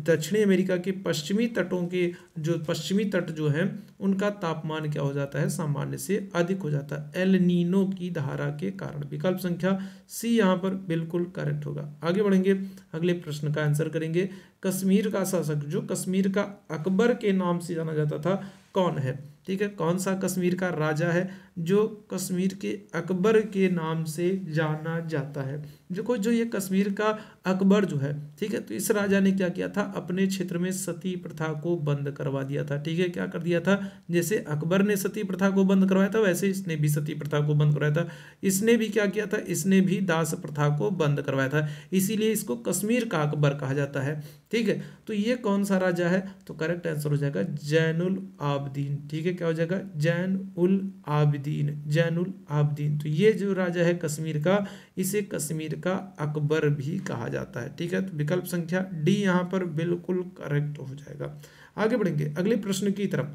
दक्षिणी अमेरिका के पश्चिमी तटों के जो पश्चिमी तट जो हैं उनका तापमान क्या हो जाता है, सामान्य से अधिक हो जाता है एल नीनो की धारा के कारण। विकल्प संख्या सी यहाँ पर बिल्कुल करेक्ट होगा। आगे बढ़ेंगे, अगले प्रश्न का आंसर करेंगे। कश्मीर का शासक जो कश्मीर का अकबर के नाम से जाना जाता था कौन है। ठीक है, कौन सा कश्मीर का राजा है जो कश्मीर के अकबर के नाम से जाना जाता है। देखो जो ये कश्मीर का अकबर जो है, ठीक है, तो इस राजा ने क्या किया था, अपने क्षेत्र में सती प्रथा को बंद करवा दिया था। ठीक है, क्या कर दिया था, जैसे अकबर ने सती प्रथा को बंद करवाया था वैसे इसने भी सती प्रथा को बंद करवाया था। इसने भी क्या किया था, इसने भी दास प्रथा को बंद करवाया था, इसीलिए इसको कश्मीर का अकबर कहा जाता है। ठीक है, तो ये कौन सा राजा है, तो करेक्ट आंसर हो जाएगा जैनुल आबदीन। ठीक है, क्या हो जाएगा, जैनुल आबदीन, जैनुल आबदीन। तो ये जो राजा है कश्मीर का, इसे कश्मीर का अकबर भी कहा जाता है। ठीक है, तो विकल्प संख्या डी यहाँ पर बिल्कुल करेक्ट हो जाएगा। आगे बढ़ेंगे अगले प्रश्न की तरफ।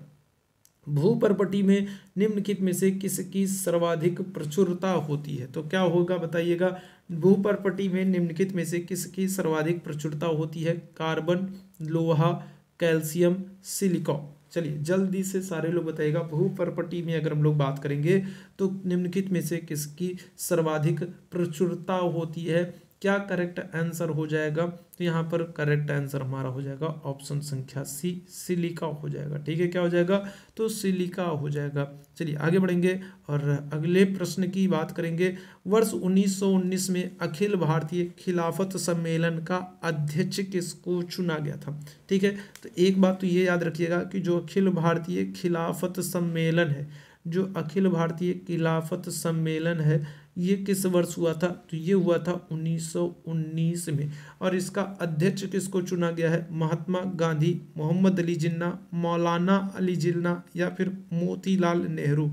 भूपर्पटी में निम्नलिखित में से किसकी सर्वाधिक प्रचुरता होती है, तो क्या होगा बताइएगा। भूपर्पटी में निम्नलिखित में से किसकी सर्वाधिक प्रचुरता होती है, कार्बन, लोहा, कैल्शियम, सिलिकॉन। चलिए जल्दी से सारे लोग बताइएगा। भूपर्पटी में अगर हम लोग बात करेंगे तो निम्नलिखित में से किसकी सर्वाधिक प्रचुरता होती है, क्या करेक्ट आंसर हो जाएगा, तो यहाँ पर करेक्ट आंसर हमारा हो जाएगा ऑप्शन संख्या सी, सिलिका हो जाएगा। ठीक है, क्या हो जाएगा, तो सिलिका हो जाएगा। चलिए आगे बढ़ेंगे और अगले प्रश्न की बात करेंगे। वर्ष 1919 में अखिल भारतीय खिलाफत सम्मेलन का अध्यक्ष किसको चुना गया था। ठीक है, तो एक बात तो ये याद रखिएगा कि जो अखिल भारतीय खिलाफत सम्मेलन है, जो अखिल भारतीय खिलाफत सम्मेलन है, ये किस वर्ष हुआ था, तो ये हुआ था 1919 में। और इसका अध्यक्ष किसको चुना गया है, महात्मा गांधी, मोहम्मद अली जिन्ना, मौलाना अली जिन्ना या फिर मोतीलाल नेहरू।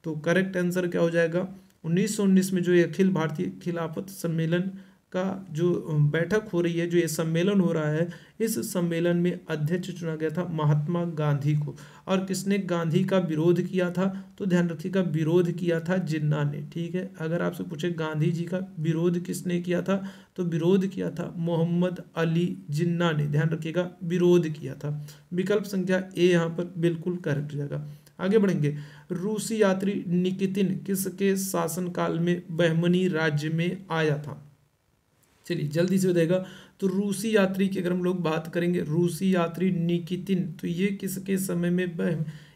तो करेक्ट आंसर क्या हो जाएगा, 1919 में जो ये अखिल भारतीय खिलाफत सम्मेलन का जो बैठक हो रही है, जो ये सम्मेलन हो रहा है, इस सम्मेलन में अध्यक्ष चुना गया था महात्मा गांधी को। और किसने गांधी का विरोध किया था, तो ध्यान रखिएगा विरोध किया था जिन्ना ने। ठीक है, अगर आपसे पूछे गांधी जी का विरोध किसने किया था, तो विरोध किया था मोहम्मद अली जिन्ना ने। ध्यान रखिएगा विरोध किया था। विकल्प संख्या ए यहाँ पर बिल्कुल करेक्ट हो जाएगा। आगे बढ़ेंगे। रूसी यात्री निकितिन किसके शासनकाल में बहमनी राज्य में आया था। चलिए जल्दी से बताएगा। तो रूसी यात्री की अगर हम लोग बात करेंगे, रूसी यात्री निकितिन, तो ये किसके समय में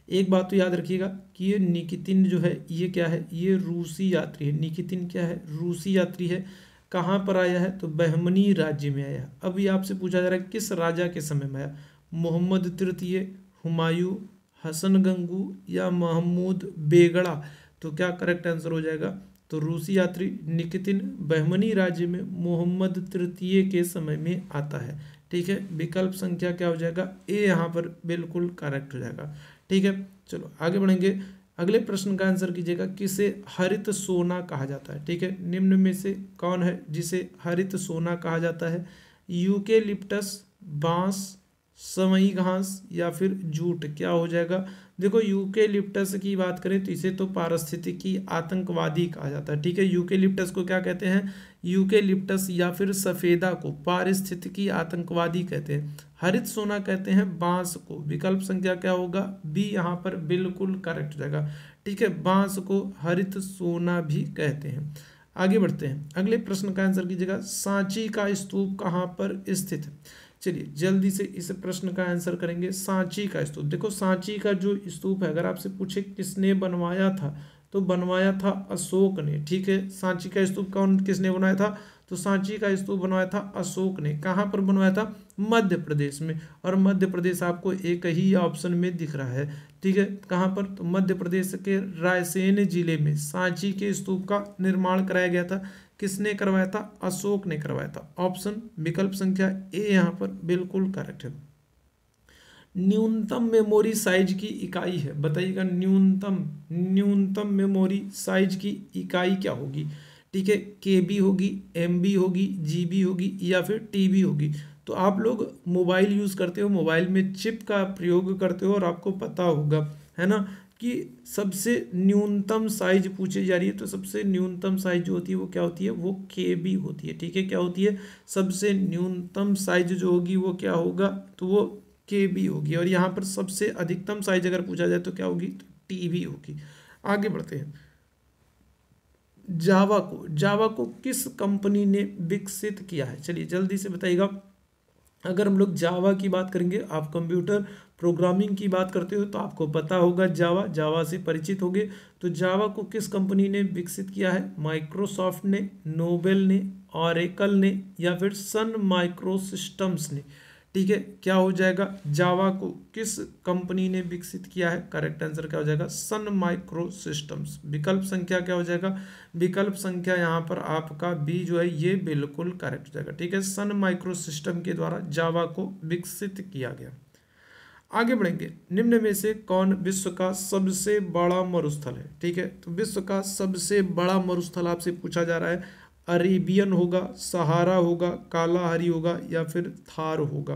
एक बात तो याद रखिएगा कि ये निकितिन जो है ये क्या है, ये रूसी यात्री है। निकितिन क्या है, रूसी यात्री है। कहाँ पर आया है, तो बहमनी राज्य में आया। अब ये आपसे पूछा जा रहा है किस राजा के समय में आया, मोहम्मद तृतीय, हुमायूं, हसन गंगू या महमूद बेगड़ा। तो क्या करेक्ट आंसर हो जाएगा, तो रूसी यात्री निकितिन बहमनी राज्य में मोहम्मद तृतीय के समय में आता है। ठीक है, विकल्प संख्या क्या हो जाएगा, ए यहाँ पर बिल्कुल करेक्ट हो जाएगा। ठीक है, चलो आगे बढ़ेंगे। अगले प्रश्न का आंसर कीजिएगा, किसे हरित सोना कहा जाता है? ठीक है, निम्न में से कौन है जिसे हरित सोना कहा जाता है? यूकेलिप्टस, बांस, सवई घास या फिर जूट? क्या हो जाएगा? देखो, यूकेलिप्टस की बात करें तो इसे तो पारिस्थितिकी आतंकवादी कहा जाता है। ठीक है, यूकेलिप्टस को क्या कहते हैं? यूकेलिप्टस या फिर सफेदा को पारिस्थितिकी आतंकवादी कहते हैं। हरित सोना कहते हैं बांस को। विकल्प संख्या क्या होगा? बी यहाँ पर बिल्कुल करेक्ट हो जाएगा। ठीक है, बांस को हरित सोना भी कहते हैं। आगे बढ़ते हैं, अगले प्रश्न का आंसर कीजिएगा, सांची का स्तूप कहाँ पर स्थित है? चलिए जल्दी से इस प्रश्न का आंसर करेंगे। सांची का स्तूप, देखो सांची का जो स्तूप है, अगर आपसे पूछे किसने बनवाया था तो बनवाया था अशोक ने। ठीक है, सांची का स्तूप कौन किसने बनवाया था? तो सांची का स्तूप बनवाया था अशोक ने। कहाँ पर बनवाया था? मध्य प्रदेश में। और मध्य प्रदेश आपको एक ही ऑप्शन में दिख रहा है। ठीक है, कहाँ पर? तो मध्य प्रदेश के रायसेन जिले में सांची के स्तूप का निर्माण कराया गया था। किसने करवाया था? अशोक ने करवाया था। ऑप्शन विकल्प संख्या ए यहाँ पर बिल्कुल करेक्ट है। न्यूनतम मेमोरी साइज की इकाई है, बताइएगा न्यूनतम मेमोरी साइज की इकाई क्या होगी? ठीक है, केबी होगी, एमबी होगी, जीबी होगी या फिर टीबी होगी? तो आप लोग मोबाइल यूज़ करते हो, मोबाइल में चिप का प्रयोग करते हो और आपको पता होगा, है ना, कि सबसे न्यूनतम साइज पूछी जा रही है। तो सबसे न्यूनतम साइज जो होती है वो क्या होती है? वो केबी होती है। ठीक है, क्या होती है? सबसे न्यूनतम साइज जो होगी वो क्या होगा? तो वो केबी होगी। और यहाँ पर सबसे अधिकतम साइज अगर पूछा जाए तो क्या होगी? तो टीबी होगी। आगे बढ़ते हैं, जावा को किस कंपनी ने विकसित किया है? चलिए जल्दी से बताइएगा। अगर हम लोग जावा की बात करेंगे, आप कंप्यूटर प्रोग्रामिंग की बात करते हो तो आपको पता होगा, जावा से परिचित होंगे। तो जावा को किस कंपनी ने विकसित किया है? माइक्रोसॉफ्ट ने, नोबेल ने, ऑरेकल ने या फिर सन माइक्रोसिस्टम्स ने? ठीक है, क्या हो जाएगा? जावा को किस कंपनी ने विकसित किया है? करेक्ट आंसर क्या हो जाएगा? Sun micro systems. विकल्प संख्या क्या हो जाएगा? विकल्प संख्या यहाँ पर आपका बी जो है ये बिल्कुल करेक्ट हो जाएगा। ठीक है, सन माइक्रो सिस्टम के द्वारा जावा को विकसित किया गया। आगे बढ़ेंगे, निम्न में से कौन विश्व का सबसे बड़ा मरुस्थल है? ठीक है, तो विश्व का सबसे बड़ा मरुस्थल आपसे पूछा जा रहा है। अरेबियन होगा, सहारा होगा, कालाहारी होगा या फिर थार होगा?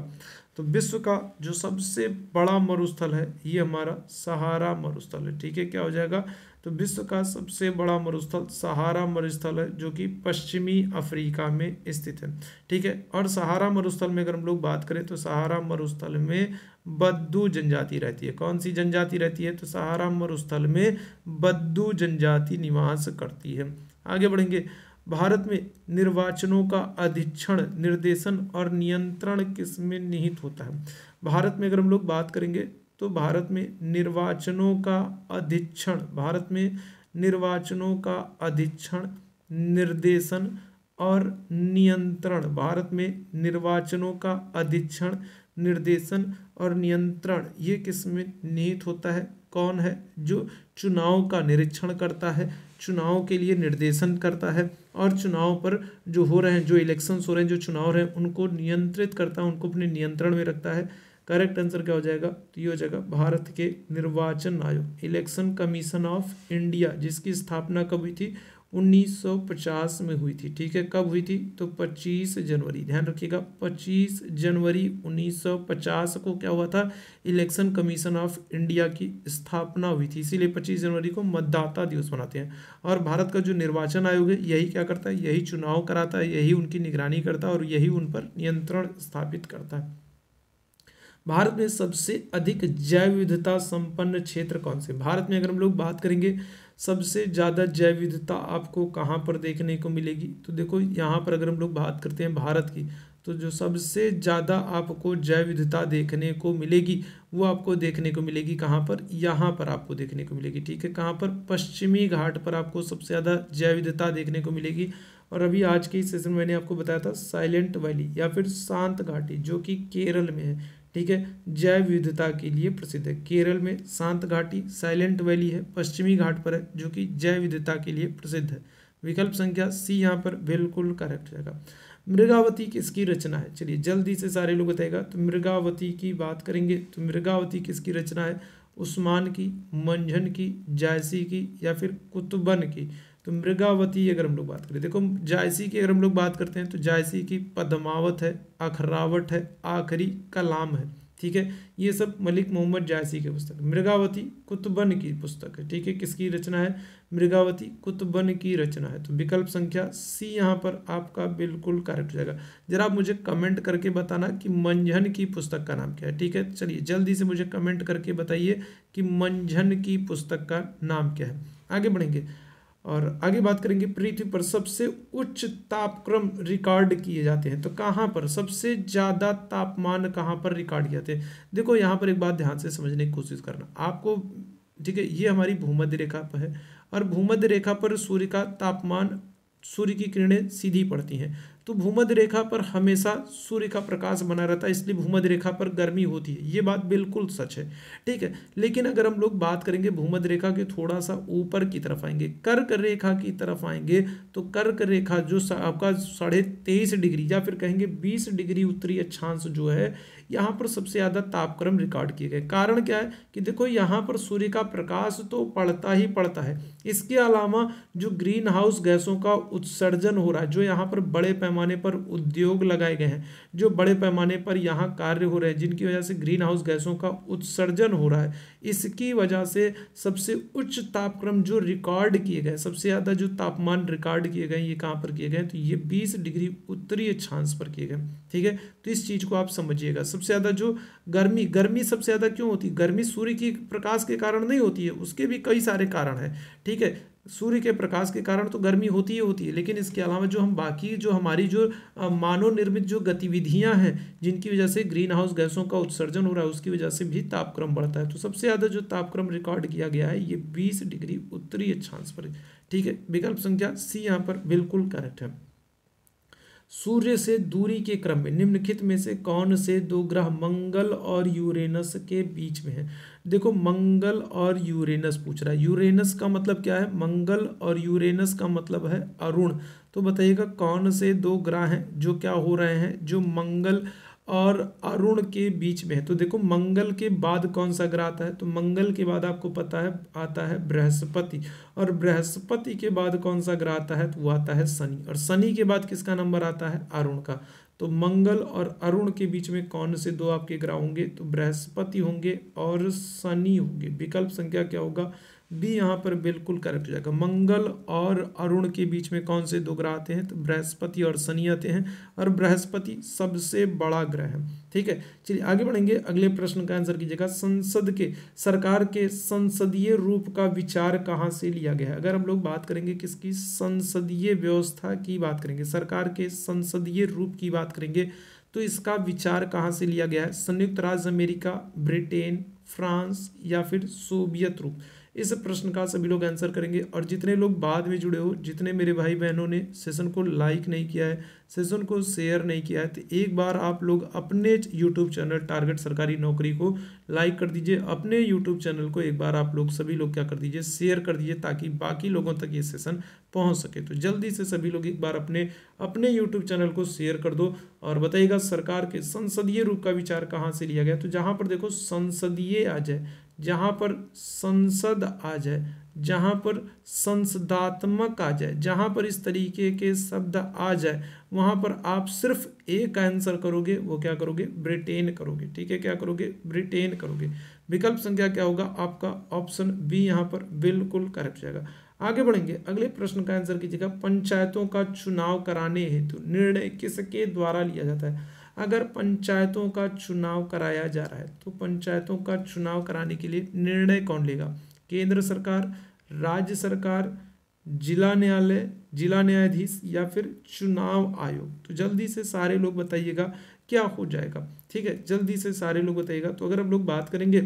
तो विश्व का जो सबसे बड़ा मरुस्थल है ये हमारा सहारा मरुस्थल है। ठीक है, क्या हो जाएगा? तो विश्व का सबसे बड़ा मरुस्थल सहारा मरुस्थल है, जो कि पश्चिमी अफ्रीका में स्थित है। ठीक है, और सहारा मरुस्थल में अगर हम लोग बात करें तो सहारा मरुस्थल में बद्दू जनजाति रहती है। कौन सी जनजाति रहती है? तो सहारा मरुस्थल में बद्दू जनजाति निवास करती है। आगे बढ़ेंगे, भारत में निर्वाचनों का अधीक्षण, निर्देशन और नियंत्रण किसमें निहित होता है? भारत में अगर हम लोग बात करेंगे तो भारत में निर्वाचनों का अधीक्षण, भारत में निर्वाचनों का अधीक्षण, निर्देशन और नियंत्रण, भारत में निर्वाचनों का अधीक्षण, निर्देशन और नियंत्रण ये किसमें निहित होता है? कौन है जो चुनाव का निरीक्षण करता है, चुनाव के लिए निर्देशन करता है और चुनाव पर जो हो रहे हैं, जो इलेक्शंस हो रहे हैं, जो चुनाव हो रहे हैं उनको नियंत्रित करता है, उनको अपने नियंत्रण में रखता है? करेक्ट आंसर क्या हो जाएगा? तो ये हो जाएगा भारत के निर्वाचन आयोग, इलेक्शन कमीशन ऑफ इंडिया, जिसकी स्थापना कब हुई थी? 1950 में हुई थी। ठीक है, कब हुई थी? तो 25 जनवरी, ध्यान रखिएगा 25 जनवरी 1950 को क्या हुआ था? इलेक्शन कमीशन ऑफ इंडिया की स्थापना हुई थी। इसीलिए 25 जनवरी को मतदाता दिवस मनाते हैं। और भारत का जो निर्वाचन आयोग है यही क्या करता है? यही चुनाव कराता है, यही उनकी निगरानी करता है और यही उन पर नियंत्रण स्थापित करता है। भारत में सबसे अधिक जैव विविधता संपन्न क्षेत्र कौन से? भारत में अगर हम लोग बात करेंगे सबसे ज़्यादा जैव विविधता आपको कहाँ पर देखने को मिलेगी? तो देखो यहाँ पर अगर हम लोग बात करते हैं भारत की, तो जो सबसे ज़्यादा आपको जैव विविधता देखने को मिलेगी वो आपको देखने को मिलेगी कहाँ पर? यहाँ पर आपको देखने को मिलेगी। ठीक है, कहाँ पर? पश्चिमी घाट पर आपको सबसे ज़्यादा जैव विविधता देखने को मिलेगी। और अभी आज के इस सेशन में मैंने आपको बताया था साइलेंट वैली या फिर शांत घाटी, जो कि केरल में है। ठीक है, जैव विविधता के लिए प्रसिद्ध है। केरल में शांत घाटी, साइलेंट वैली है, पश्चिमी घाट पर है, जो कि जैव विविधता के लिए प्रसिद्ध है। विकल्प संख्या सी यहाँ पर बिल्कुल करेक्ट रहेगा। मृगावती किसकी रचना है? चलिए जल्दी से सारे लोग बताएगा। तो मृगावती की बात करेंगे तो मृगावती किसकी रचना है? उस्मान की, मंझन की, जायसी की या फिर कुतुबन की। तो मृगावती अगर हम लोग बात करें, देखो जायसी की अगर हम लोग बात करते हैं तो जायसी की पद्मावत है, अखरावट है, आखिरी कलाम है। ठीक है, ये सब मलिक मोहम्मद जायसी की पुस्तक। मृगावती कुतुबन की पुस्तक है। ठीक है, किसकी रचना है? मृगावती कुतुबन की रचना है। तो विकल्प संख्या सी यहाँ पर आपका बिल्कुल करेक्ट हो जाएगा। जरा आप मुझे कमेंट करके बताना कि मंझन की पुस्तक का नाम क्या है। ठीक है, चलिए जल्दी से मुझे कमेंट करके बताइए कि मंझन की पुस्तक का नाम क्या है। आगे बढ़ेंगे और आगे बात करेंगे। पृथ्वी पर सबसे उच्च तापक्रम रिकॉर्ड किए जाते हैं, तो कहाँ पर सबसे ज़्यादा तापमान कहाँ पर रिकॉर्ड किए जाते हैं? देखो यहाँ पर एक बात ध्यान से समझने की कोशिश करना आपको। ठीक है, ये हमारी भूमध्य रेखा पर है और भूमध्य रेखा पर सूर्य का तापमान, सूर्य की किरणें सीधी पड़ती हैं, तो भूमध्य रेखा पर हमेशा सूर्य का प्रकाश बना रहता है, इसलिए भूमध्य रेखा पर गर्मी होती है। ये बात बिल्कुल सच है। ठीक है, लेकिन अगर हम लोग बात करेंगे भूमध्य रेखा के थोड़ा सा ऊपर की तरफ आएंगे, कर्क रेखा की तरफ आएंगे, तो कर्क रेखा जो आपका 23.5 डिग्री या फिर कहेंगे 20 डिग्री उत्तरी अक्षांश जो है, यहाँ पर सबसे ज़्यादा तापक्रम रिकॉर्ड किए गए। कारण क्या है कि देखो यहाँ पर सूर्य का प्रकाश तो पड़ता ही पड़ता है, इसके अलावा जो ग्रीन हाउस गैसों का उत्सर्जन हो रहा है, जो यहाँ पर बड़े पैमाने पर उद्योग लगाए गए हैं, जो बड़े पैमाने पर यहाँ कार्य हो रहे हैं, जिनकी वजह से ग्रीन हाउस गैसों का उत्सर्जन हो रहा है, इसकी वजह से सबसे उच्च तापक्रम जो रिकॉर्ड किए गए, सबसे ज़्यादा जो तापमान रिकॉर्ड किए गए, ये कहाँ पर किए गए? तो ये 20 डिग्री उत्तरी अक्षांश पर किए गए। ठीक है, तो इस चीज़ को आप समझिएगा। सबसे ज़्यादा जो गर्मी सबसे ज़्यादा क्यों होती है? गर्मी सूर्य की प्रकाश के कारण नहीं होती है, उसके भी कई सारे कारण हैं। ठीक है, सूर्य के प्रकाश के कारण तो गर्मी होती ही होती है, लेकिन इसके अलावा जो हम बाकी जो हमारी जो मानव निर्मित जो गतिविधियां हैं, जिनकी वजह से ग्रीन हाउस गैसों का उत्सर्जन हो रहा है, उसकी वजह से भी तापक्रम बढ़ता है। तो सबसे ज़्यादा जो तापक्रम रिकॉर्ड किया गया है ये 20 डिग्री उत्तरी अक्षांश पर है। ठीक है, विकल्प संख्या सी यहाँ पर बिल्कुल करेक्ट है। सूर्य से दूरी के क्रम में निम्नलिखित में से कौन से दो ग्रह मंगल और यूरेनस के बीच में है? देखो मंगल और यूरेनस पूछ रहा है। यूरेनस का मतलब क्या है? मंगल, और यूरेनस का मतलब है अरुण। तो बताइएगा कौन से दो ग्रह हैं जो क्या हो रहे हैं, जो मंगल और अरुण के बीच में है? तो देखो मंगल के बाद कौन सा ग्रह आता है? तो मंगल के बाद आपको पता है आता है बृहस्पति, और बृहस्पति के बाद कौन सा ग्रह आता है? तो वो आता है शनि, और शनि के बाद किसका नंबर आता है? अरुण का। तो मंगल और अरुण के बीच में कौन से दो आपके ग्रह होंगे? तो बृहस्पति होंगे और शनि होंगे। विकल्प संख्या क्या होगा? बी यहाँ पर बिल्कुल करेक्ट हो जाएगा। मंगल और अरुण के बीच में कौन से दो ग्रह आते हैं? तो बृहस्पति और शनि आते हैं, और बृहस्पति सबसे बड़ा ग्रह है। ठीक है, चलिए आगे बढ़ेंगे। अगले प्रश्न का आंसर कीजिएगा। सरकार के संसदीय रूप का विचार कहाँ से लिया गया है? अगर हम लोग बात करेंगे किसकी? संसदीय व्यवस्था की बात करेंगे, सरकार के संसदीय रूप की बात करेंगे, तो इसका विचार कहाँ से लिया गया है? संयुक्त राज्य अमेरिका, ब्रिटेन, फ्रांस या फिर सोवियत रूप? इस प्रश्न का सभी लोग आंसर करेंगे। और जितने लोग बाद में जुड़े हो, जितने मेरे भाई बहनों ने सेशन को लाइक नहीं किया है, सेशन को शेयर नहीं किया है, तो एक बार आप लोग अपने यूट्यूब चैनल टारगेट सरकारी नौकरी को लाइक कर दीजिए। अपने यूट्यूब चैनल को एक बार आप लोग सभी लोग क्या कर दीजिए? शेयर कर दीजिए, ताकि बाकी लोगों तक ये सेशन पहुंच सके। तो जल्दी से सभी लोग एक बार अपने यूट्यूब चैनल को शेयर कर दो और बताइएगा सरकार के संसदीय रूप का विचार कहाँ से लिया गया। तो जहाँ पर देखो संसदीय आ जाए, जहाँ पर संसद आ जाए, जहाँ पर संसदात्मक आ जाए, जहाँ पर इस तरीके के शब्द आ जाए, वहाँ पर आप सिर्फ एक आंसर करोगे। वो क्या करोगे? ब्रिटेन करोगे। ठीक है, क्या करोगे? ब्रिटेन करोगे। विकल्प संख्या क्या होगा आपका? ऑप्शन बी यहाँ पर बिल्कुल करेक्ट जाएगा। आगे बढ़ेंगे। अगले प्रश्न का आंसर कीजिएगा। पंचायतों का चुनाव कराने हेतु निर्णय किसके द्वारा लिया जाता है? अगर पंचायतों का चुनाव कराया जा रहा है, तो पंचायतों का चुनाव कराने के लिए निर्णय कौन लेगा? केंद्र सरकार, राज्य सरकार, जिला न्यायालय, जिला न्यायाधीश या फिर चुनाव आयोग? तो जल्दी से सारे लोग बताइएगा क्या हो जाएगा। ठीक है, जल्दी से सारे लोग बताइएगा। तो अगर हम लोग बात करेंगे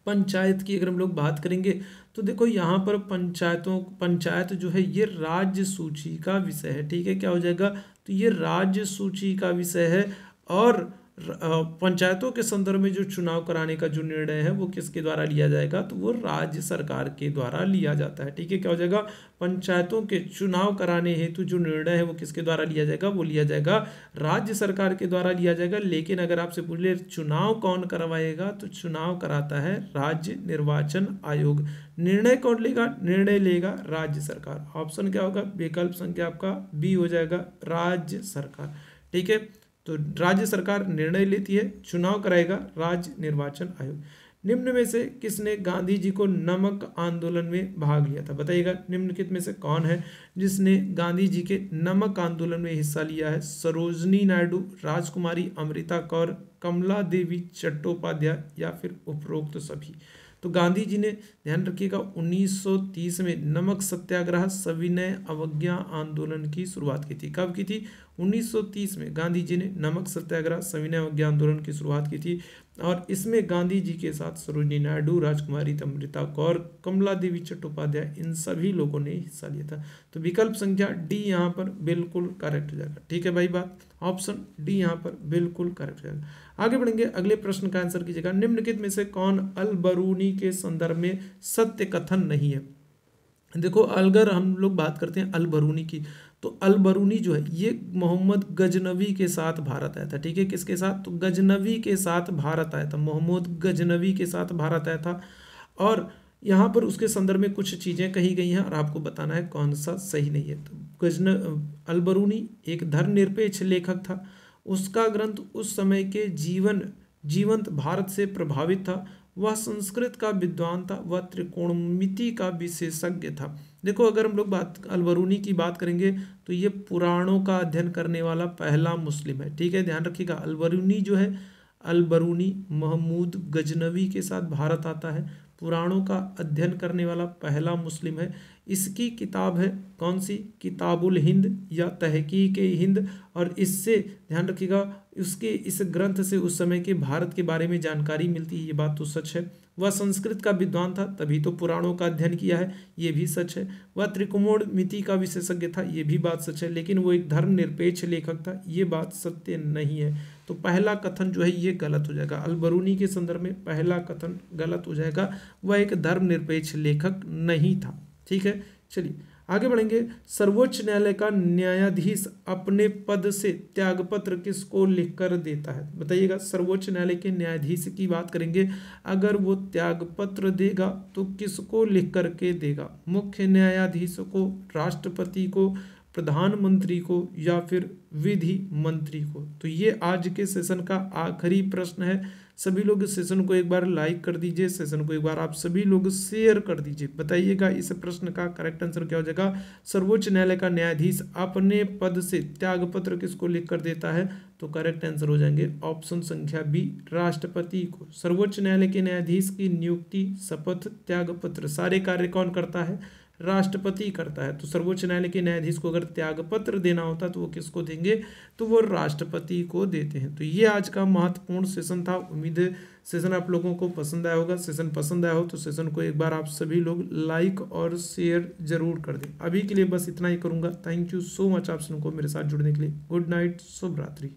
पंचायत की, अगर हम लोग बात करेंगे तो देखो यहाँ पर पंचायत जो है ये राज्य सूची का विषय है। ठीक है, क्या हो जाएगा? तो ये राज्य सूची का विषय है, और पंचायतों के संदर्भ में जो चुनाव कराने का जो निर्णय है वो किसके द्वारा लिया जाएगा, तो वो राज्य सरकार के द्वारा लिया जाता है। ठीक है, क्या हो जाएगा, पंचायतों के चुनाव कराने हेतु जो निर्णय है वो किसके द्वारा लिया जाएगा, वो लिया जाएगा राज्य सरकार के द्वारा लिया जाएगा। लेकिन अगर आपसे पूछ ले चुनाव कौन करवाएगा, तो चुनाव कराता है राज्य निर्वाचन आयोग। निर्णय कौन लेगा, निर्णय लेगा राज्य सरकार। ऑप्शन क्या होगा, विकल्प संख्या आपका बी हो जाएगा, राज्य सरकार। ठीक है, तो राज्य सरकार निर्णय लेती है, चुनाव कराएगा राज्य निर्वाचन आयोग। निम्न में से किसने गांधी जी को नमक आंदोलन में भाग लिया था, बताइएगा निम्नलिखित में से कौन है जिसने गांधी जी के नमक आंदोलन में हिस्सा लिया है। सरोजनी नायडू, राजकुमारी अमृता कौर, कमला देवी चट्टोपाध्याय या फिर उपरोक्त सभी। तो गांधी जी ने, ध्यान रखिएगा, 1930 में नमक सत्याग्रह सविनय अवज्ञा आंदोलन की शुरुआत की थी। कब की थी, 1930 में गांधी जी ने नमक सत्याग्रह सविनय अवज्ञा आंदोलन की शुरुआत की थी। और इसमें गांधी जी के साथ सरोजिनी नायडू, राजकुमारी अमृता कौर, कमला देवी चट्टोपाध्याय, इन सभी लोगों ने हिस्सा लिया था। तो विकल्प संख्या डी यहाँ पर बिल्कुल करेक्ट हो जाएगा। ठीक है भाई बात, ऑप्शन डी यहाँ पर बिल्कुल करेक्ट हो जाएगा। आगे बढ़ेंगे, अगले प्रश्न का आंसर कीजिएगा। निम्नलिखित में से कौन अल बरूनी के संदर्भ में सत्य कथन नहीं है। देखो, अगर हम लोग बात करते हैं अल बरूनी की, तो अल बरूनी जो है ये मोहम्मद गजनवी के साथ भारत आया था। ठीक है, किसके साथ, तो गजनवी के साथ भारत आया था, मोहम्मद गजनवी के साथ भारत आया था। और यहाँ पर उसके संदर्भ में कुछ चीज़ें कही गई हैं और आपको बताना है कौन सा सही नहीं है। तो अल बरूनी एक धर्मनिरपेक्ष लेखक था। उसका ग्रंथ उस समय के जीवंत भारत से प्रभावित था। वह संस्कृत का विद्वान था, वह त्रिकोणमिति का विशेषज्ञ था। देखो, अगर हम लोग अल बरूनी की बात करेंगे तो ये पुराणों का अध्ययन करने वाला पहला मुस्लिम है। ठीक है, ध्यान रखिएगा, अल बरूनी जो है, अल बरूनी महमूद गजनवी के साथ भारत आता है, पुराणों का अध्ययन करने वाला पहला मुस्लिम है। इसकी किताब है कौन सी, किताबुल हिंद या तहकीक हिंद। और इससे ध्यान रखिएगा, उसके इस ग्रंथ से उस समय के भारत के बारे में जानकारी मिलती है, ये बात तो सच है। वह संस्कृत का विद्वान था, तभी तो पुराणों का अध्ययन किया है, ये भी सच है। वह त्रिकोणमिति का विशेषज्ञ था, ये भी बात सच है। लेकिन वो एक धर्मनिरपेक्ष लेखक था, ये बात सत्य नहीं है। तो पहला कथन जो है ये गलत हो जाएगा। अल बरूनी के संदर्भ में पहला कथन गलत हो जाएगा, वह एक धर्मनिरपेक्ष लेखक नहीं था। ठीक है, चलिए आगे बढ़ेंगे। सर्वोच्च न्यायालय का न्यायाधीश अपने पद से त्यागपत्र किसको लिखकर देता है, बताइएगा। सर्वोच्च न्यायालय के न्यायाधीश की बात करेंगे, अगर वो त्यागपत्र देगा तो किसको लिख करके देगा, मुख्य न्यायाधीश को, राष्ट्रपति को, प्रधानमंत्री को या फिर विधि मंत्री को। तो ये आज के सेशन का आखिरी प्रश्न है। सभी लोग इस सेशन को एक बार लाइक कर दीजिए, सेशन को एक बार आप सभी लोग शेयर कर दीजिए। बताइएगा इस प्रश्न का करेक्ट आंसर क्या हो जाएगा। सर्वोच्च न्यायालय का न्यायाधीश अपने पद से त्यागपत्र किसको लिख कर देता है, तो करेक्ट आंसर हो जाएंगे ऑप्शन संख्या बी, राष्ट्रपति को। सर्वोच्च न्यायालय के न्यायाधीश की नियुक्ति, शपथ, त्यागपत्र सारे कार्य कौन करता है, राष्ट्रपति करता है। तो सर्वोच्च न्यायालय के न्यायाधीश को अगर त्यागपत्र देना होता तो वो किसको देंगे, तो वो राष्ट्रपति को देते हैं। तो ये आज का महत्वपूर्ण सेशन था। उम्मीद है सेशन आप लोगों को पसंद आया होगा। सेशन पसंद आया हो तो सेशन को एक बार आप सभी लोग लाइक और शेयर जरूर कर दें। अभी के लिए बस इतना ही करूंगा। थैंक यू सो मच आप सबको मेरे साथ जुड़ने के लिए। गुड नाइट, शुभ रात्रि।